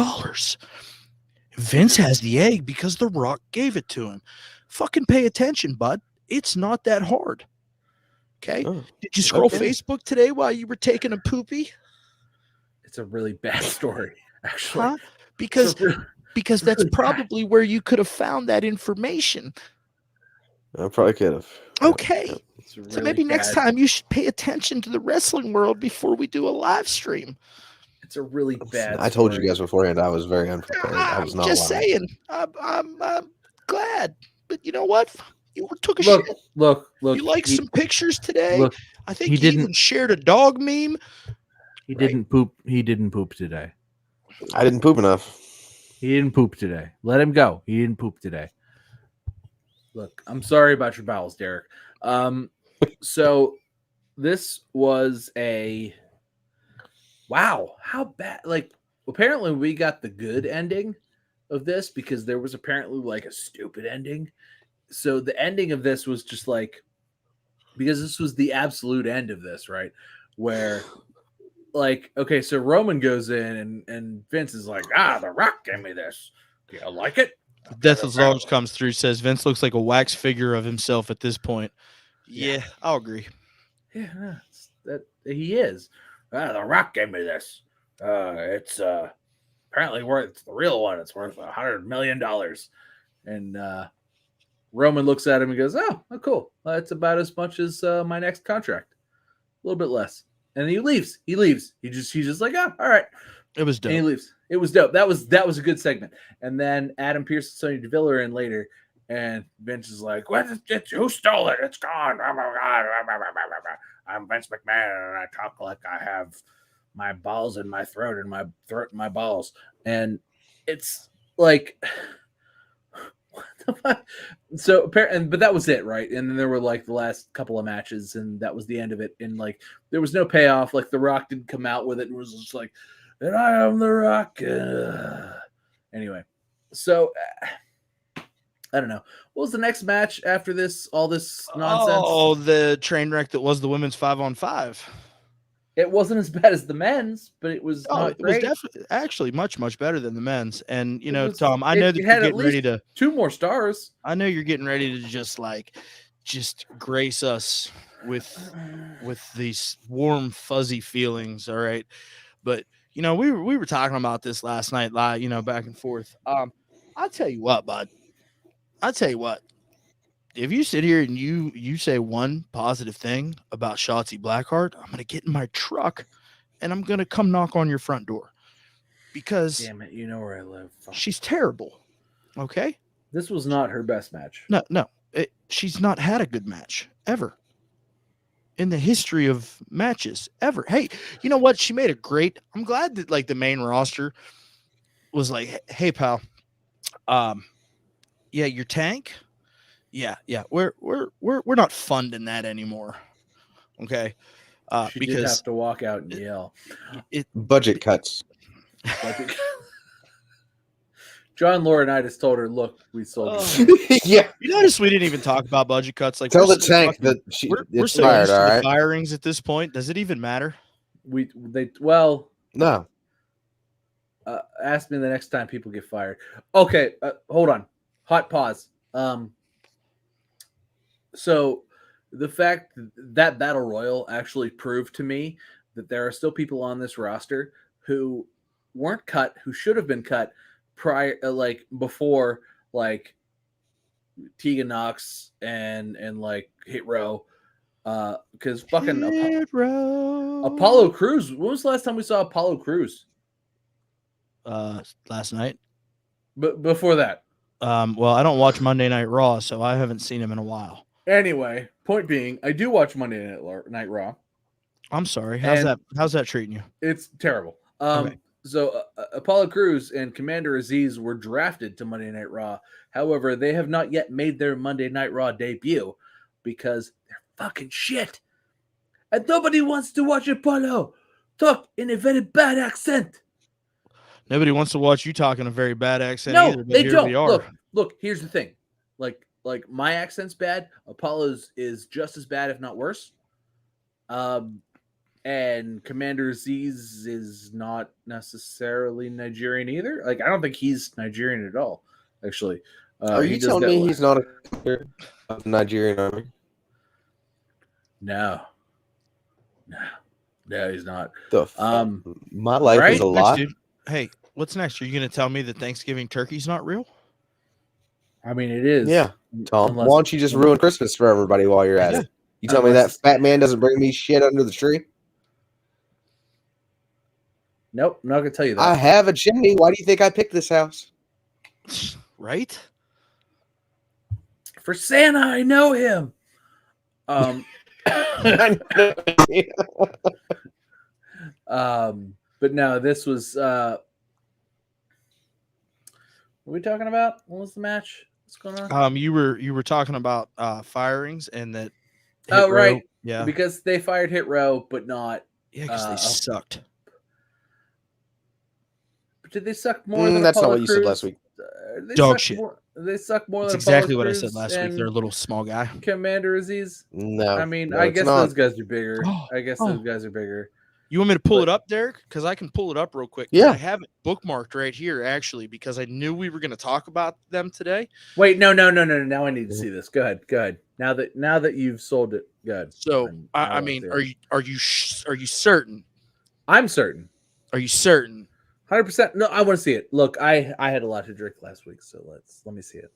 Vince has the egg because The Rock gave it to him. Fucking pay attention, bud. It's not that hard. Okay. Oh, did you scroll Facebook today while you were taking a poopy? It's a really bad story, actually. Huh? Because that's probably where you could have found that information. I probably could have. Okay. Really so maybe next time you should pay attention to the wrestling world before we do a live stream. It's a really bad I told you guys beforehand I was very unprepared. I was not just saying. I'm glad. But you know what? You took a shit. Look. You like some pictures today? Look, I think he even shared a dog meme. He didn't poop. He didn't poop today. I didn't poop enough. He didn't poop today. Let him go. He didn't poop today. Look, I'm sorry about your bowels, Derek. So this was a wow. How bad? Like, apparently we got the good ending of this because there was apparently like a stupid ending. So the ending of this was just like, because this was the absolute end of this, right? Where, like, okay, so Roman goes in and Vince is like, The Rock gave me this. Do you like it? Death of Longs comes through, says Vince looks like a wax figure of himself at this point. Yeah, I'll agree. Yeah, that he is. The Rock gave me this. It's apparently worth the real one. It's worth $100 million. And Roman looks at him and goes, "Oh, cool. That's about as much as my next contract. A little bit less." And he leaves. He's just like, "Oh, all right." It was dope. And he leaves. It was dope. That was a good segment. And then Adam Pearce and Sonya Deville are in later, and Vince is like, who stole it? It's gone. Oh my God. I'm Vince McMahon, and I talk like I have my balls in my throat and my throat in my balls. And it's like, what the fuck? So, but that was it, right? And then there were like the last couple of matches, and that was the end of it. And like, there was no payoff. Like, The Rock didn't come out with it, and was just like, "And I am The Rock." Anyway, so I don't know. What was the next match after this? All this nonsense. Oh, the train wreck that was the women's 5-on-5. It wasn't as bad as the men's, but it was not It was great. definitely actually much better than the men's. And It was- Tom, I know it that had you're at getting ready least to 2 more stars. I know you're getting ready to just grace us with these warm, fuzzy feelings. All right. But we were talking about this last night, back and forth. I'll tell you what, bud. I'll tell you what. If you sit here and you say one positive thing about Shotzi Blackheart, I'm gonna get in my truck and I'm gonna come knock on your front door because Damn it, you know where I live. Fuck. she's terrible. Okay. This was not her best match. No. She's not had a good match ever in the history of matches ever. Hey, you know what? She made a great. I'm glad that like the main roster was like, hey, pal, yeah, your tank. Yeah. We're not funding that anymore. Okay. She did have to walk out and yell. Budget cuts. John Laurinaitis told her, "Look, we sold." Yeah. You notice we didn't even talk about budget cuts. Like, Tell we're the so tank fucking- that we're it's so fired. used to All the right. firings at this point. Does it even matter? No. Ask me the next time people get fired. Okay, hold on. Hot pause. So the fact that Battle Royal actually proved to me that there are still people on this roster who weren't cut, who should have been cut prior, before, like Tegan Knox and like Hit Row, because fucking Apollo Crews. When was the last time we saw Apollo Crews? Last night. But before that. Well, I don't watch Monday Night Raw, so I haven't seen him in a while. Anyway, point being, I do watch Monday Night Raw. I'm sorry. How's that treating you? It's terrible. Okay. So Apollo Crews and Commander Aziz were drafted to Monday Night Raw. However, they have not yet made their Monday Night Raw debut because they're fucking shit. And nobody wants to watch Apollo talk in a very bad accent. Nobody wants to watch you talk in a very bad accent No, either. But they here don't. we are. Look, here's the thing. Like my accent's bad. Apollo's is just as bad, if not worse. And Commander Aziz is not necessarily Nigerian either. Like, I don't think he's Nigerian at all, actually. Are you telling me he's not a member of the Nigerian army? No, he's not. The my life right? is a lot. Dude. Hey, what's next? Are you going to tell me that Thanksgiving turkey's not real? I mean, it is. Yeah, Tom. Why don't you just ruin Christmas for everybody while you're at it? You tell me that fat man doesn't bring me shit under the tree? Nope, I'm not gonna tell you that. I have a chimney. Why do you think I picked this house? Right? For Santa, I know him. But no, this was what are we talking about? What was the match? What's going on? You were talking about firings and that. Oh, Hit Row, right. Yeah. Because they fired Hit Row, but not. Yeah, because they sucked. But did they suck more than That's Apollo not what you said last week. Dog shit. They suck more That's than exactly Apollo what I Crews said last week. They're a little small guy. Commander Aziz. No. I mean, no, I it's guess not. those guys are bigger. Those Oh. guys are bigger. You want me to pull it up, Derek? Because I can pull it up real quick. Yeah. I have it bookmarked right here, actually, because I knew we were going to talk about them today. Wait, no. Now I need to see this. Go ahead. Now that you've sold it, go ahead. So, I mean, are you certain? I'm certain. Are you certain? 100%. No, I want to see it. Look, I had a lot to drink last week, so let me see it.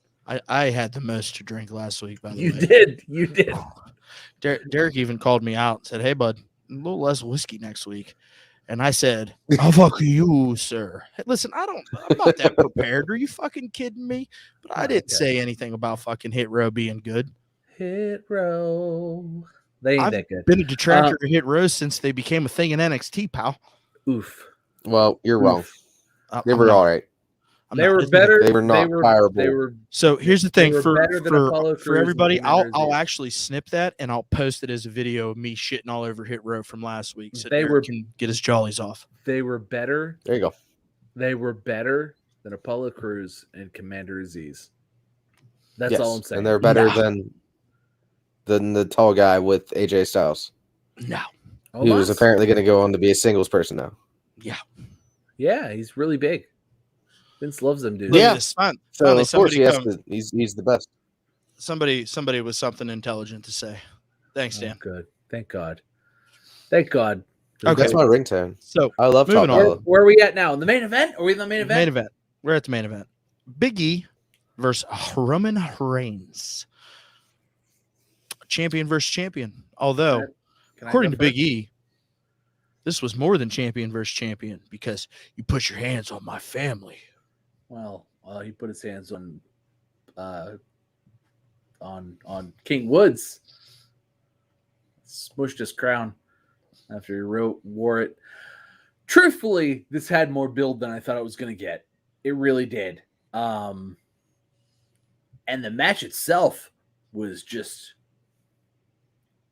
I had the most to drink last week, by the You way. You did. Derek even called me out and said, "Hey, bud, a little less whiskey next week." And I said, "Oh, fuck you, sir." Hey, listen, I'm not that prepared. Are you fucking kidding me? But I didn't say anything about fucking Hit Row being good. Hit Row. They ain't that good. Been a detractor of Hit Row since they became a thing in NXT, pal. Oof. Well, you're wrong. They were all right. They were better. They were not terrible. So here's the thing for Apollo Crews everybody. and I'll Commander Aziz. actually snip that and I'll post it as a video of me shitting all over Hit Row from last week, so They Derek can get his jollies off. They were better. There you go. They were better than Apollo Crews and Commander Aziz. That's all I'm saying. And they're better than the tall guy with AJ Styles. No. He was apparently going to go on to be a singles person now. Yeah. Yeah, he's really big. Vince loves them dudes. Yeah. Finally, So of course he's the best. Somebody with something intelligent to say. Thanks, Dan. Good. Thank God. Thank God. Okay. That's my ringtone. So I love moving talking. on. Where are we at now? In the main event? Are we in the main event? Main event. We're at the main event. Big E versus Roman Reigns. Champion versus champion. Although, according to Big E, this was more than champion versus champion because you put your hands on my family. Well, he put his hands on King Woods. Smushed his crown after he wore it. Truthfully, this had more build than I thought it was going to get. It really did. And the match itself was just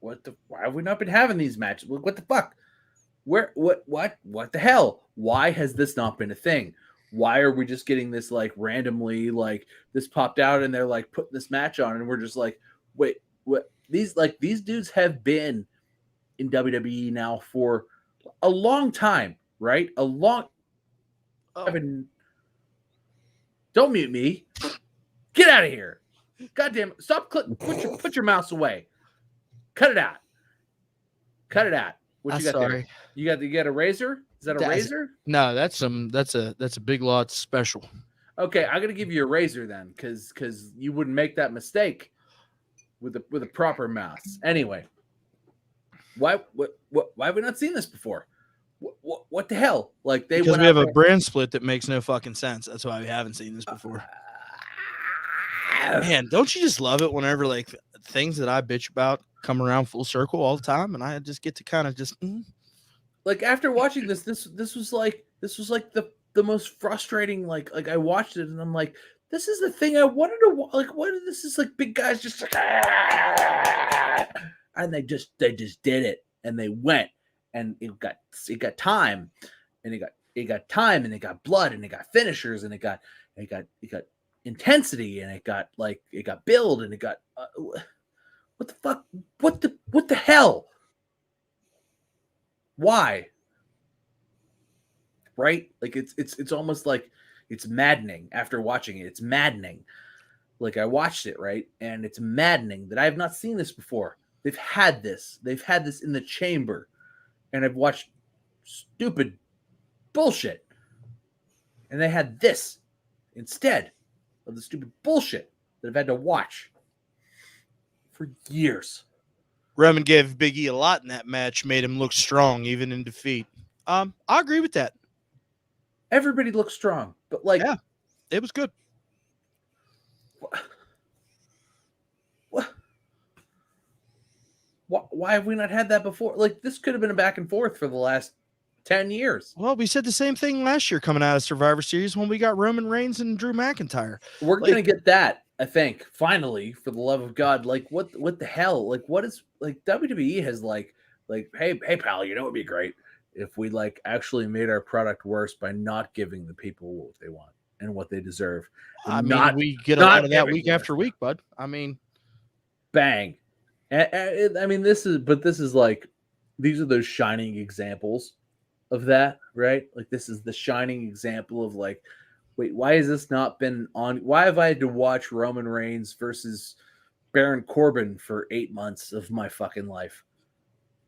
why have we not been having these matches? What the fuck? What the hell? Why has this not been a thing? Why are we just getting this like randomly, like this popped out and they're like putting this match on and we're just like, wait, what? These dudes have been in WWE now for a long time, right? Don't mute me. Get out of here. Goddamn, stop clicking. Put your mouse away. Cut it out. What you got there? You got a razor? Is that a razor? No, that's a Big Lots special. Okay, I'm gonna give you a razor then, because you wouldn't make that mistake with a proper mouse. Anyway, why have we not seen this before? What the hell? Like because we have a brand split that makes no fucking sense. That's why we haven't seen this before. Man, don't you just love it whenever like things that I bitch about come around full circle all the time, and I just get to kind of just like after watching this was like the most frustrating. Like I watched it and I'm like, this is the thing I wanted to like. What is this? Is like big guys just like, and they just did it and they went and it got time and it got time and it got blood and it got finishers and it got intensity and it got build and it got what the fuck? What the hell? Why? Right? Like it's almost like it's maddening after watching it. It's maddening. Like I watched it, right? And it's maddening that I have not seen this before. They've had this in the chamber. And I've watched stupid bullshit. And they had this instead of the stupid bullshit that I've had to watch for years. Roman gave Big E a lot in that match, made him look strong even in defeat. I agree with that. Everybody looks strong, but like, yeah, it was good. Why have we not had that before? Like, this could have been a back and forth for the last 10 years. Well, we said the same thing last year coming out of Survivor Series when we got Roman Reigns and Drew McIntyre. We're going to get that, I think, finally, for the love of God. Like, what the hell? Like, what is, like, WWE has, like, hey, pal, you know, it'd be great if we, like, actually made our product worse by not giving the people what they want and what they deserve. I mean, we get a lot of that week after week, bud. I mean, bang. I mean, this is like, these are those shining examples of that, right? Like, this is the shining example of like, wait, why has this not been on? Why have I had to watch Roman Reigns versus Baron Corbin for 8 months of my fucking life?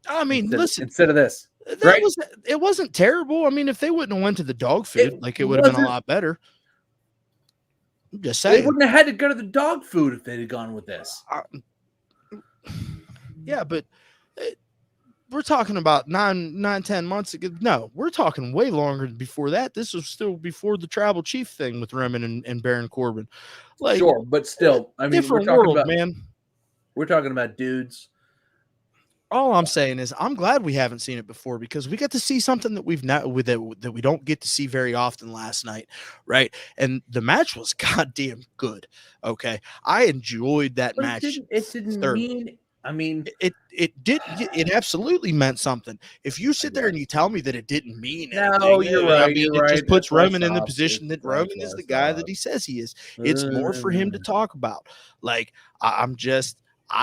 I mean, instead of this, it wasn't terrible. I mean, if they wouldn't have went to the dog food, it would have been a lot better. I'm just saying. They wouldn't have had to go to the dog food if they'd have gone with this. Yeah, but we're talking about 10 months ago. No, we're talking way longer before that. This was still before the tribal chief thing with Roman and Baron Corbin. Like, sure, but still, I mean, different world, man. We're talking about dudes All I'm saying is I'm glad we haven't seen it before because we get to see something that we've not with that we don't get to see very often last night, right? And the match was goddamn good. Okay, I enjoyed that But match. it didn't thoroughly. mean. I mean, It absolutely meant something. If you sit there and guess. you tell me that it didn't mean No, anything, you're I right. mean, You're it just right. puts That's why I Roman in the stopped. position that That's Roman why is I the guy that stopped. he says he is. It's more for him to talk about. Like I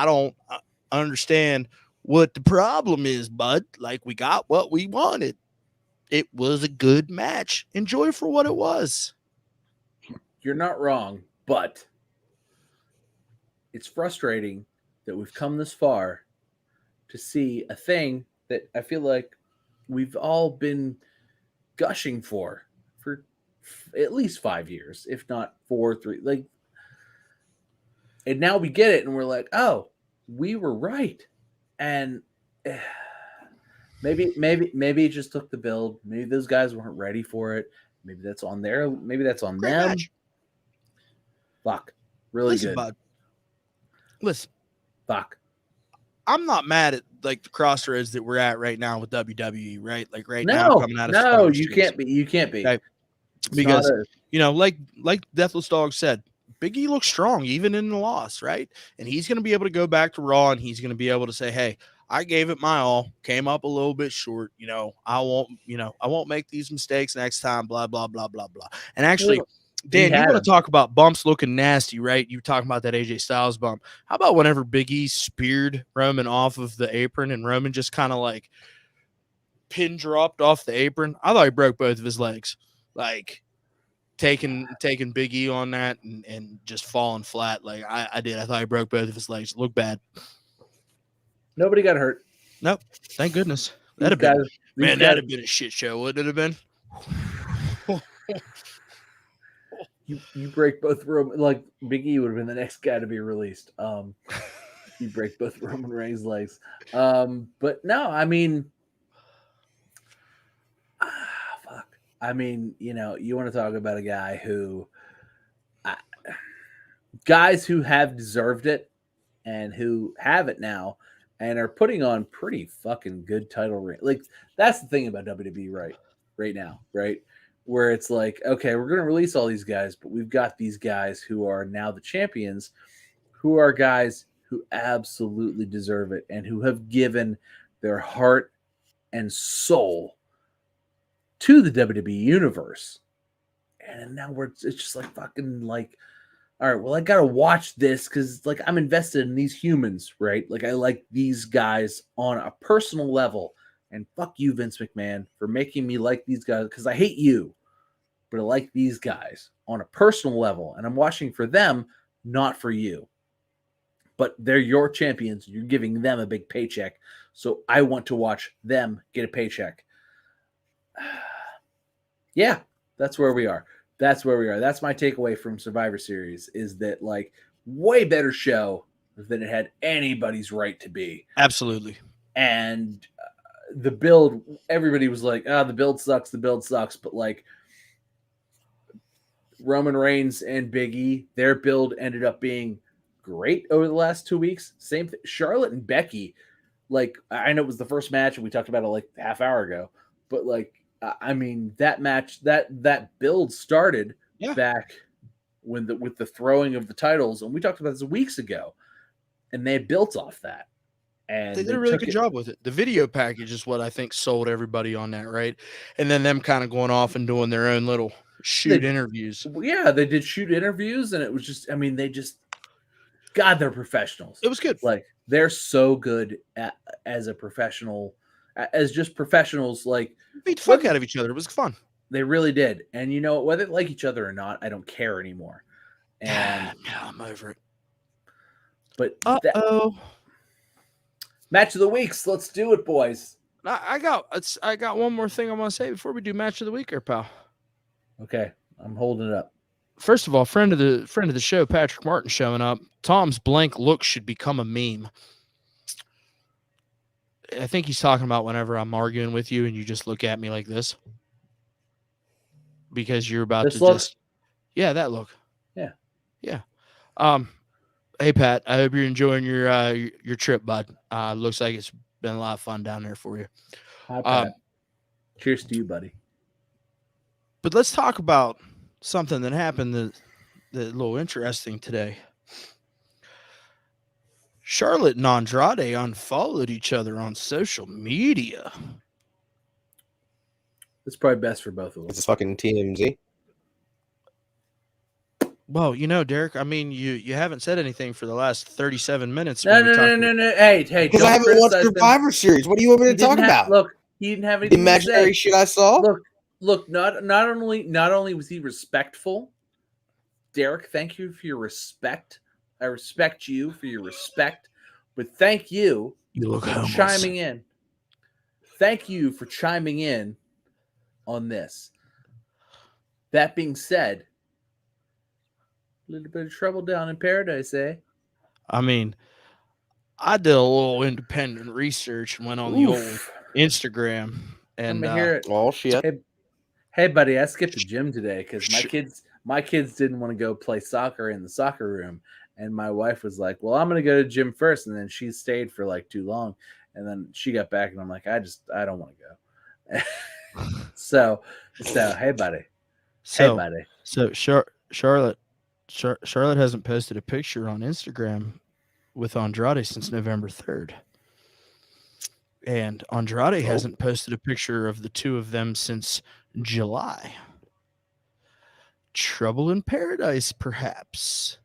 don't understand what the problem is, bud. Like we got what we wanted. It was a good match. Enjoy it for what it was. You're not wrong, but it's frustrating that we've come this far to see a thing that I feel like we've all been gushing for at least 5 years, if not 4, 3. Like, and now we get it, and we're like, oh, we were right, and maybe it just took the build. Maybe those guys weren't ready for it. Maybe that's on there. Maybe that's on Great them. match. Fuck, really Listen, good. bud. Listen, Fuck. I'm not mad at like the crossroads that we're at right now with WWE, right? Like now No, coming out of no, Survivor you Series. can't be. You can't be. Okay. It's Because not a- you know, like Deathless Dog said, Big E looks strong even in the loss, right? And he's going to be able to go back to Raw and he's going to be able to say, "Hey, I gave it my all, came up a little bit short. You know, I won't make these mistakes next time. Blah blah blah blah blah." And actually, Well, Dan, you had want him. to talk about bumps looking nasty, right? You were talking about that AJ Styles bump. How about whenever Big E speared Roman off of the apron and Roman just kind of like pin dropped off the apron? I thought he broke both of his legs. Like taking Big E on that and just falling flat. Like I did. I thought he broke both of his legs. It looked bad. Nobody got hurt. Nope. Thank goodness. That'd That'd have been a shit show, wouldn't it have been? You break both Roman, like Big E would have been the next guy to be released. You break both Roman Reigns' legs. But no, I mean, fuck. I mean, you know, you want to talk about a guy who, guys who have deserved it and who have it now and are putting on pretty fucking good title reign. Like that's the thing about WWE right now, right? Where it's like, okay, we're going to release all these guys, but we've got these guys who are now the champions, who are guys who absolutely deserve it and who have given their heart and soul to the WWE universe. And now it's just like fucking like, all right, well, I got to watch this because like I'm invested in these humans, right? Like I like these guys on a personal level. And fuck you, Vince McMahon, for making me like these guys because I hate you, but I like these guys on a personal level. And I'm watching for them, not for you. But they're your champions. You're giving them a big paycheck. So I want to watch them get a paycheck. Yeah, that's where we are. That's where we are. That's my takeaway from Survivor Series is that like way better show than it had anybody's right to be. Absolutely. And the build, everybody was like, the build sucks. But like Roman Reigns and Big E, their build ended up being great over the last 2 weeks. Same thing. Charlotte and Becky, like I know it was the first match and we talked about it like a half hour ago, but like, I mean, that match, that build started back with the throwing of the titles. And we talked about this weeks ago and they built off that. And they did a really good job with it. The video package is what I think sold everybody on that, right? And then them kind of going off and doing their own little interviews. Yeah, they did shoot interviews, and it was just, I mean, God, they're professionals. It was good. Like they're so good as a professional, as just professionals. Like beat the fuck out of each other. It was fun. They really did. And you know, whether they like each other or not, I don't care anymore. And no, I'm over it. But match of the weeks. Let's do it, boys. I got one more thing I want to say before we do match of the week, here, pal. Okay, I'm holding it up. First of all, friend of the show, Patrick Martin, showing up. Tom's blank look should become a meme. I think he's talking about whenever I'm arguing with you and you just look at me like this because you're about this to look? just that look. Yeah. Hey Pat, I hope you're enjoying your trip, bud. Looks like it's been a lot of fun down there for you. Hi, Pat. Cheers to you, buddy. But let's talk about something that happened that a little interesting today. Charlotte and Andrade unfollowed each other on social media. It's probably best for both of It's us. fucking TMZ. Well, Derek, I mean, you haven't said anything for the last 37 minutes. No. Hey, Because don't I haven't watched criticize them. Survivor Series. What do you want me to talk about? Look, he didn't have The anything to imaginary say. shit I saw? Look. Not only was he respectful, Derek. Thank you for your respect. I respect you for your respect, but thank you You look for homeless. chiming in. Thank you for chiming in on this. That being said, a little bit of trouble down in paradise, eh? I mean, I did a little independent research and went on the old Instagram. And Let me hear it. Oh, shit. Hey, buddy, I skipped the gym today because my kids didn't want to go play soccer in the soccer room, and my wife was like, "Well, I'm going to go to the gym first," and then she stayed for like too long, and then she got back, and I'm like, I don't want to go. so hey, buddy. So Charlotte hasn't posted a picture on Instagram with Andrade since November 3rd. And Andrade hasn't posted a picture of the two of them since July. Trouble in paradise, perhaps.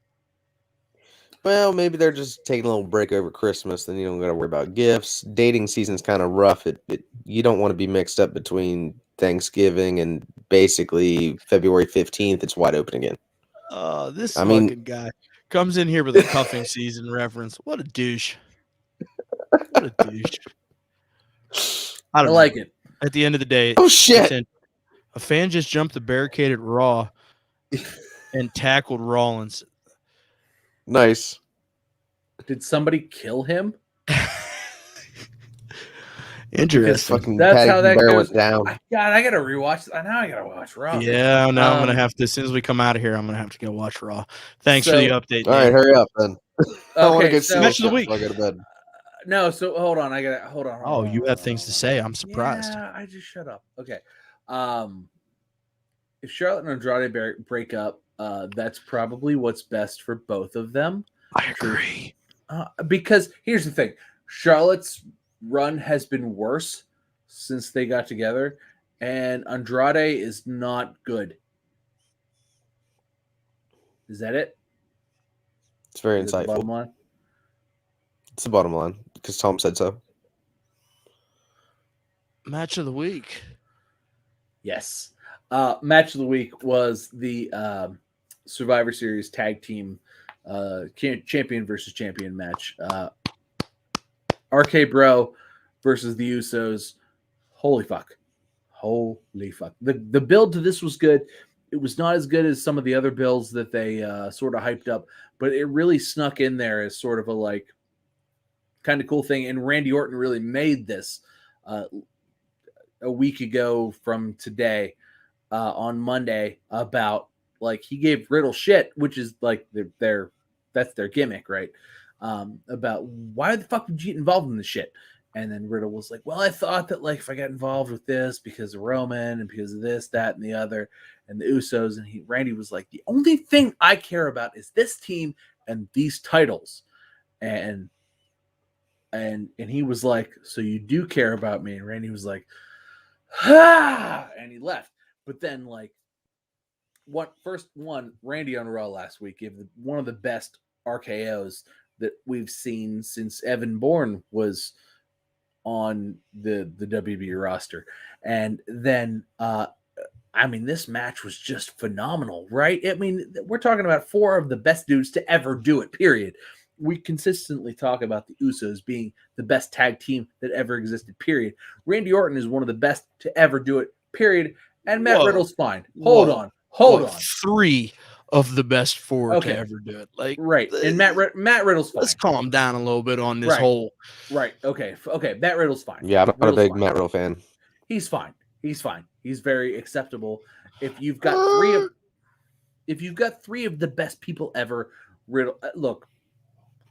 Well, maybe they're just taking a little break over Christmas. Then you don't got to worry about gifts. Dating season's kind of rough. You don't want to be mixed up between Thanksgiving and basically February 15th. It's wide open again. This fucking guy comes in here with a cuffing season reference. What a douche. What a douche. I like it. At the end of the day, oh shit! A fan just jumped the barricade at Raw and tackled Rollins. Nice. Did somebody kill him? Interesting. That's how that goes down. God, I gotta rewatch. Now I gotta watch Raw. Yeah, no, I'm gonna have to. As soon as we come out of here, I'm gonna have to go watch Raw. Thanks for the update. All right, hurry up then. I want to get match of the week. I go to bed. No, so hold on. Hold on. Oh, you have things to say. I'm surprised. Yeah, I just shut up. Okay. If Charlotte and Andrade break up, that's probably what's best for both of them. I agree. Because here's the thing. Charlotte's run has been worse since they got together, and Andrade is not good. Is that it? It's very insightful. Bottom line? It's the bottom line because Tom said so. Match of the week. Yes. Match of the week was the Survivor Series tag team champion versus champion match. RK Bro versus the Usos. Holy fuck. The build to this was good. It was not as good as some of the other builds that they sort of hyped up, but it really snuck in there as sort of a kind of cool thing. And Randy Orton really made this a week ago from today on Monday about he gave Riddle shit, which is that's their gimmick, right? About why the fuck did you get involved in this shit? And then Riddle was like, well, I thought that if I got involved with this because of Roman and because of this, that, and the other, and the Usos, and Randy was like, the only thing I care about is this team and these titles. And he was like, so you do care about me? And Randy was like, and he left. But then Randy on Raw last week gave one of the best RKOs that we've seen since Evan Bourne was on the WWE roster. And then this match was just phenomenal, right? I mean, we're talking about four of the best dudes to ever do it, period. We consistently talk about the Usos being the best tag team that ever existed, period. Randy Orton is one of the best to ever do it, period. And Matt Riddle's fine. Hold on. Three of the best four to ever do it. Right. And Matt Riddle's fine. Let's calm down a little bit on this whole. Right. Okay. Matt Riddle's fine. Yeah, I'm not a big Matt Riddle fan. He's fine. He's very acceptable. If you've got three of the best people ever, Riddle. Look,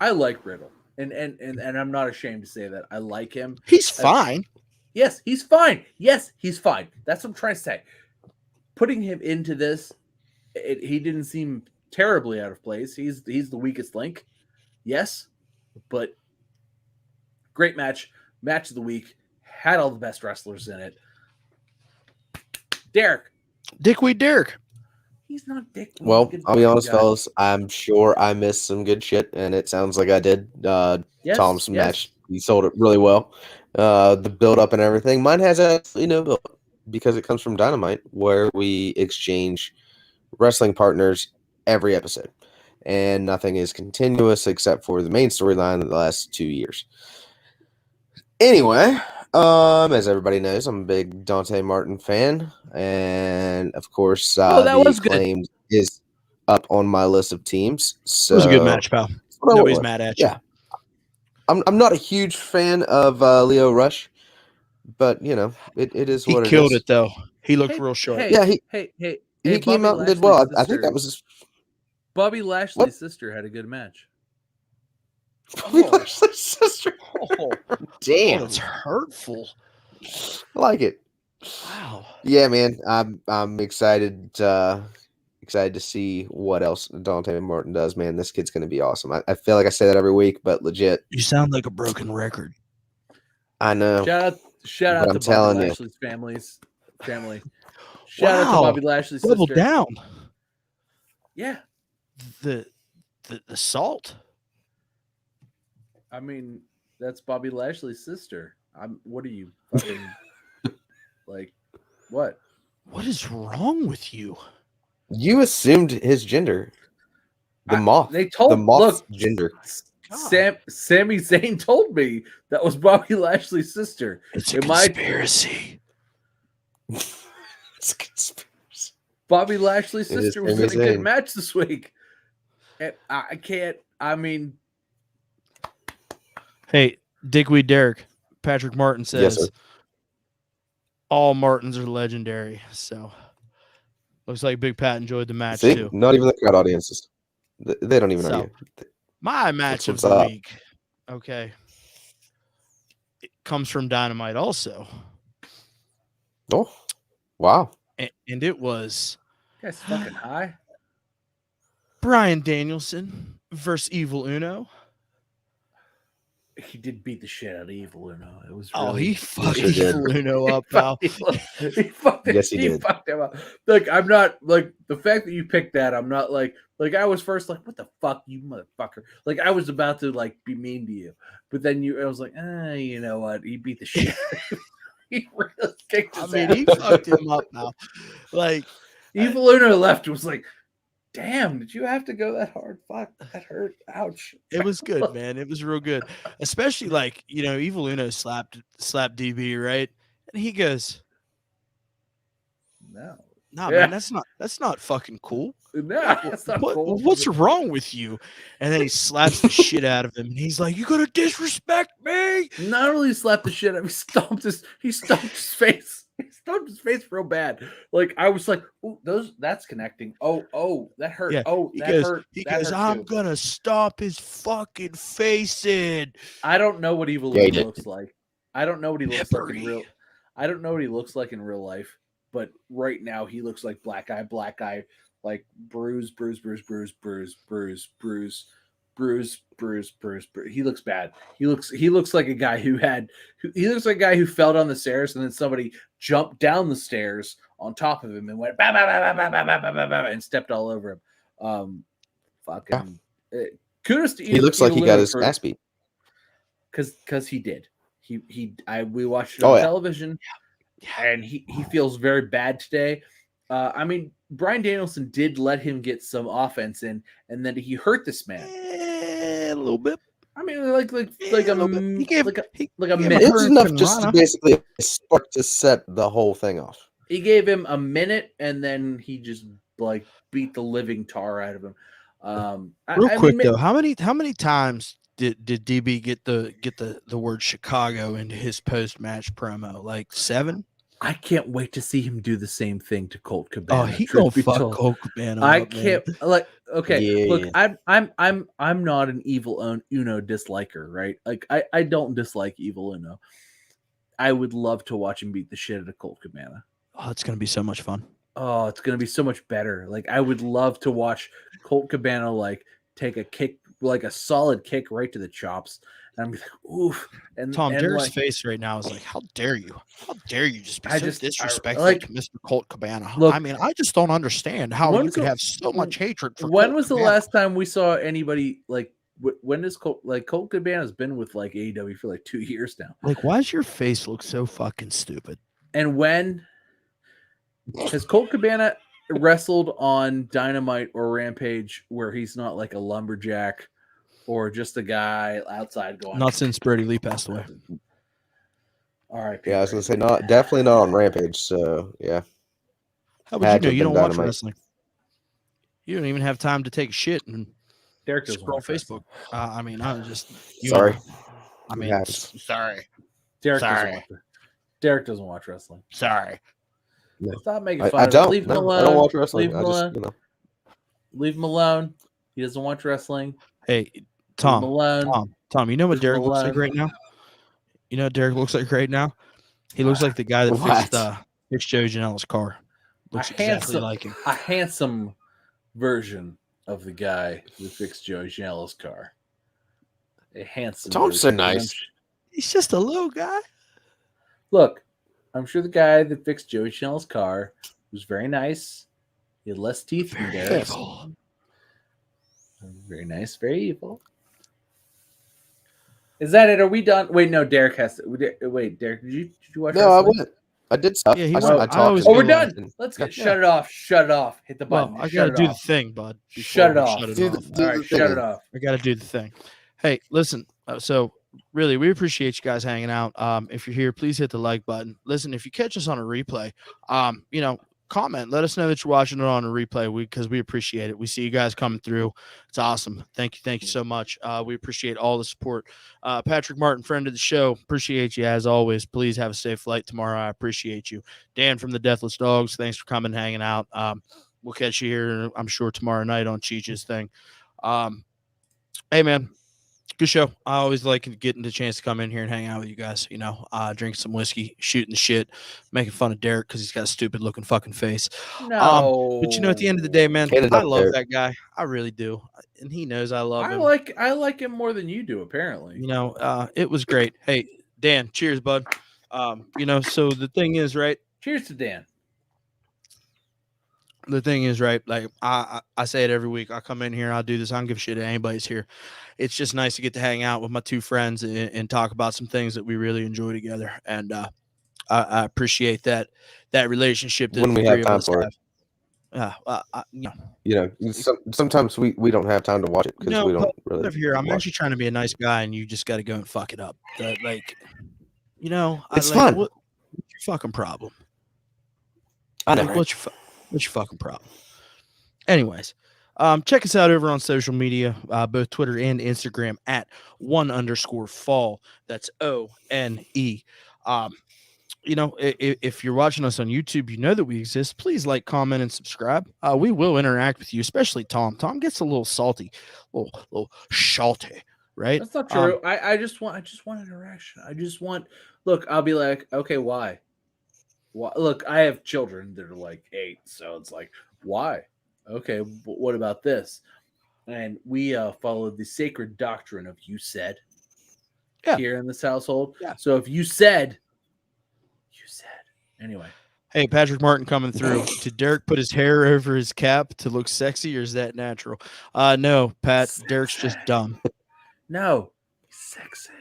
I like Riddle. And I'm not ashamed to say that. I like him. He's fine. Yes, he's fine. Yes, he's fine. That's what I'm trying to say. Putting him into this, he didn't seem terribly out of place. He's the weakest link. Yes, but great match. Match of the week. Had all the best wrestlers in it. Derek. Dickweed Derek. He's not Dick. Well, I'll be honest, fellas. I'm sure I missed some good shit, and it sounds like I did. Tom's match, he sold it really well. The build up and everything. Mine has absolutely no build up because it comes from Dynamite, where we exchange wrestling partners every episode, and nothing is continuous except for the main storyline of the last 2 years. Anyway, as everybody knows, I'm a big Dante Martin fan, and of course, the Acclaimed is up on my list of teams. So it was a good match, pal. Nobody's mad at you. Yeah, I'm not a huge fan of Leo Rush, but you know, it is what it is. He killed it though. He looked real sharp. He came out and did well. I think that was his... Bobby Lashley's sister had a good match. Bobby Lashley's sister. Oh, damn, that's hurtful. I like it. Wow. Yeah, man. I'm excited to see what else Dante Martin does, man. This kid's gonna be awesome. I feel like I say that every week, but legit. You sound like a broken record. I know. Shout out to Bobby Lashley's family. Shout out to Bobby Lashley's sister. Double down. Yeah. The salt. I mean, that's Bobby Lashley's sister. What are you fucking like? What? What is wrong with you? You assumed his gender. The moth. They told the moth's gender. Sami Zayn told me that was Bobby Lashley's sister. It's a conspiracy. It's a conspiracy. Bobby Lashley's sister was in a good match this week. And I can't. I mean, hey, Dickweed Derek. Patrick Martin says, yes, all Martins are legendary. So looks like Big Pat enjoyed the match too. Not even the crowd audiences. They don't even know you. My match of the week. Okay. It comes from Dynamite also. Oh, wow. And it was you guys fucking high. Bryan Danielson versus Evil Uno. He did beat the shit out of Evil Uno. It was he fucked Evil Uno up, pal. He did. Fucked him up. Like, I'm not like the fact that you picked that. I'm not like I was first like, what the fuck, you motherfucker? Like I was about to like be mean to you, but then I was like, you know what? He beat the shit. He really kicked his ass. He fucked him up now. Like Evil Uno left was like, damn, did you have to go that hard? Fuck, that hurt. Ouch. It was good, man. It was real good. Especially like, Evil Uno slapped DB, right? And he goes, no, man, that's not fucking cool. No, that's not cool. What's wrong with you? And then he slaps the shit out of him, and he's like, "You gonna disrespect me?" Not only slapped the shit out of him, he stomped his face. He stomped his face real bad. Like I was like, "Ooh, that's connecting." Oh, that hurt. Yeah. Oh, hurt. He goes, "I'm gonna stomp his fucking face in." I don't know what Evil Uno looks like. I don't know what he looks like in real. I don't know what he looks like in real life. But right now he looks like black eye, like bruise. He looks bad. He looks like a guy who fell down the stairs and then somebody jumped down the stairs on top of him and went bah, bah, bah, bah, bah, bah, bah, bah, bah, and stepped all over him. Kudos to he looks like he got his ass beat. Because he did. We watched it on television. And he feels very bad today. I mean, Bryan Danielson did let him get some offense in, and then he hurt this man a little bit. I mean, like a minute. It's enough just to basically spark to set the whole thing off. He gave him a minute, and then he just like beat the living tar out of him. Real quick though, how many times did DB get the word Chicago into his post-match promo? Like 7? I can't wait to see him do the same thing to Colt Cabana. Oh, he gonna fuck Colt Cabana. I can't like Okay, look, Yeah. I'm not an Evil Uno disliker, right? Like I don't dislike Evil Uno. I would love to watch him beat the shit out of Colt Cabana. Oh, it's gonna be so much fun. Oh, it's gonna be so much better. Like I would love to watch Colt Cabana like take a kick, like a solid kick right to the chops, and I'm like, oof. And Tom, and Derek's like, face right now is like, how dare you? How dare you just be I so just- I- disrespectful like- to Mr. Colt Cabana? Look- I mean, I just don't understand how you When's could the- have so much hatred for when Colt was the Cabana. last time we saw anybody like? When is Colt Cabana's been with like AEW for like 2 years now? Like, why does your face look so fucking stupid? And when has Colt Cabana wrestled on Dynamite or Rampage where he's not like a lumberjack or just a guy outside going? Not since Brody Lee passed away. All right. Yeah, I was gonna say definitely not on Rampage. So yeah, How would you Had to know? have You been don't watch Dynamite. wrestling. You don't even have time to take a shit and Derek doesn't scroll watch wrestling. Facebook. I mean, I'm just sorry. I mean, It happens. sorry, Derek Sorry. Derek doesn't watch wrestling. sorry. Stop making I, fun I of him. don't. Leave him No, alone. I don't watch wrestling. Leave I him just alone. Leave him alone. He doesn't watch wrestling. Hey, Leave him Tom, alone. Tom. You know what Leave him Derek looks like alone. right now? You know what Derek looks like right now? He looks like the guy that What? fixed Joe Janela's car. Looks exactly like him. A handsome version of the guy who fixed Joey Janela's car. A handsome. Tom's so version. And nice. He's just a little guy. Look, I'm sure the guy that fixed Joey Janela's car was very nice. He had less teeth than Derek. Very nice, very evil. Is that it? Are we done? Wait, no. Derek has to. Wait, Derek, did you watch? No, I wrestling? went. I did stuff. Yeah, he I, went- I I talked. always to Oh, we're feel people done. and- Let's get Yeah. shut it off. Shut it off. Hit the Well, button. I Shut gotta it do the off. thing, bud. Shut before it we off. Shut it Do off. the- All right, the shut thing. it off. I gotta do the thing. Hey, listen. So really, we appreciate you guys hanging out. If you're here, please hit the like button. Listen, if you catch us on a replay, comment. Let us know that you're watching it on a replay because we appreciate it. We see you guys coming through. It's awesome. Thank you so much. We appreciate all the support. Patrick Martin, friend of the show, appreciate you as always. Please have a safe flight tomorrow. I appreciate you. Dan from the Deathless Dogs, thanks for coming, hanging out. We'll catch you here, I'm sure, tomorrow night on Cheech's thing. Hey, man. Good show. I always like getting the chance to come in here and hang out with you guys. Drink some whiskey, shooting the shit, making fun of Derek because he's got a stupid looking fucking face. No. But at the end of the day, man, Get it I up love there. that guy. I really do, and he knows I love him. I like him more than you do, apparently. It was great. Hey, Dan, cheers, bud. So the thing is, right? Cheers to Dan. The thing is, right? Like I say it every week. I come in here, I'll do this. I don't give a shit if anybody's here. It's just nice to get to hang out with my two friends and talk about some things that we really enjoy together. And I appreciate that relationship that When the we three have of time us for have. Sometimes we don't have time to watch it because we don't really. Here, I'm watch. actually trying to be a nice guy, and you just got to go and fuck it up. It's fun. What's your fucking problem? I know. Like, what's your fucking problem? Anyways, check us out over on social media, both Twitter and Instagram at @1_fall. That's ONE. If you're watching us on YouTube, you know that we exist. Please like, comment, and subscribe. We will interact with you, especially Tom. Tom gets a little salty, little salty, right? That's not true. I just want interaction. Look, I'll be like, okay, why? Look, I have children that are like 8, so it's like, why? Okay, what about this? And we follow the sacred doctrine of you said here in this household. Yeah. So if you said. Anyway. Hey, Patrick Martin coming through. Did Derek put his hair over his cap to look sexy, or is that natural? No, Pat. Sexy. Derek's just dumb. No. He's sexy.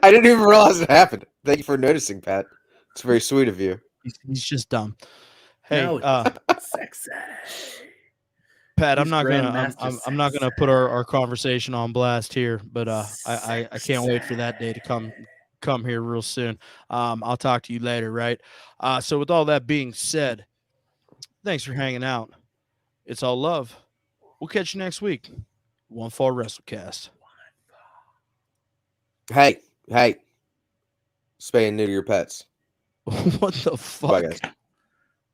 I didn't even realize it happened. Thank you for noticing, Pat. It's very sweet of you. He's just dumb. Hey, No, sexy. Pat, I'm He's not Grandmaster gonna put our conversation on blast here, but I can't wait for that day to come here real soon. I'll talk to you later, right? So with all that being said, thanks for hanging out. It's all love. We'll catch you next week. One Fall WrestleCast. Hey, spay and neuter your pets. What the fuck? Bye, guys.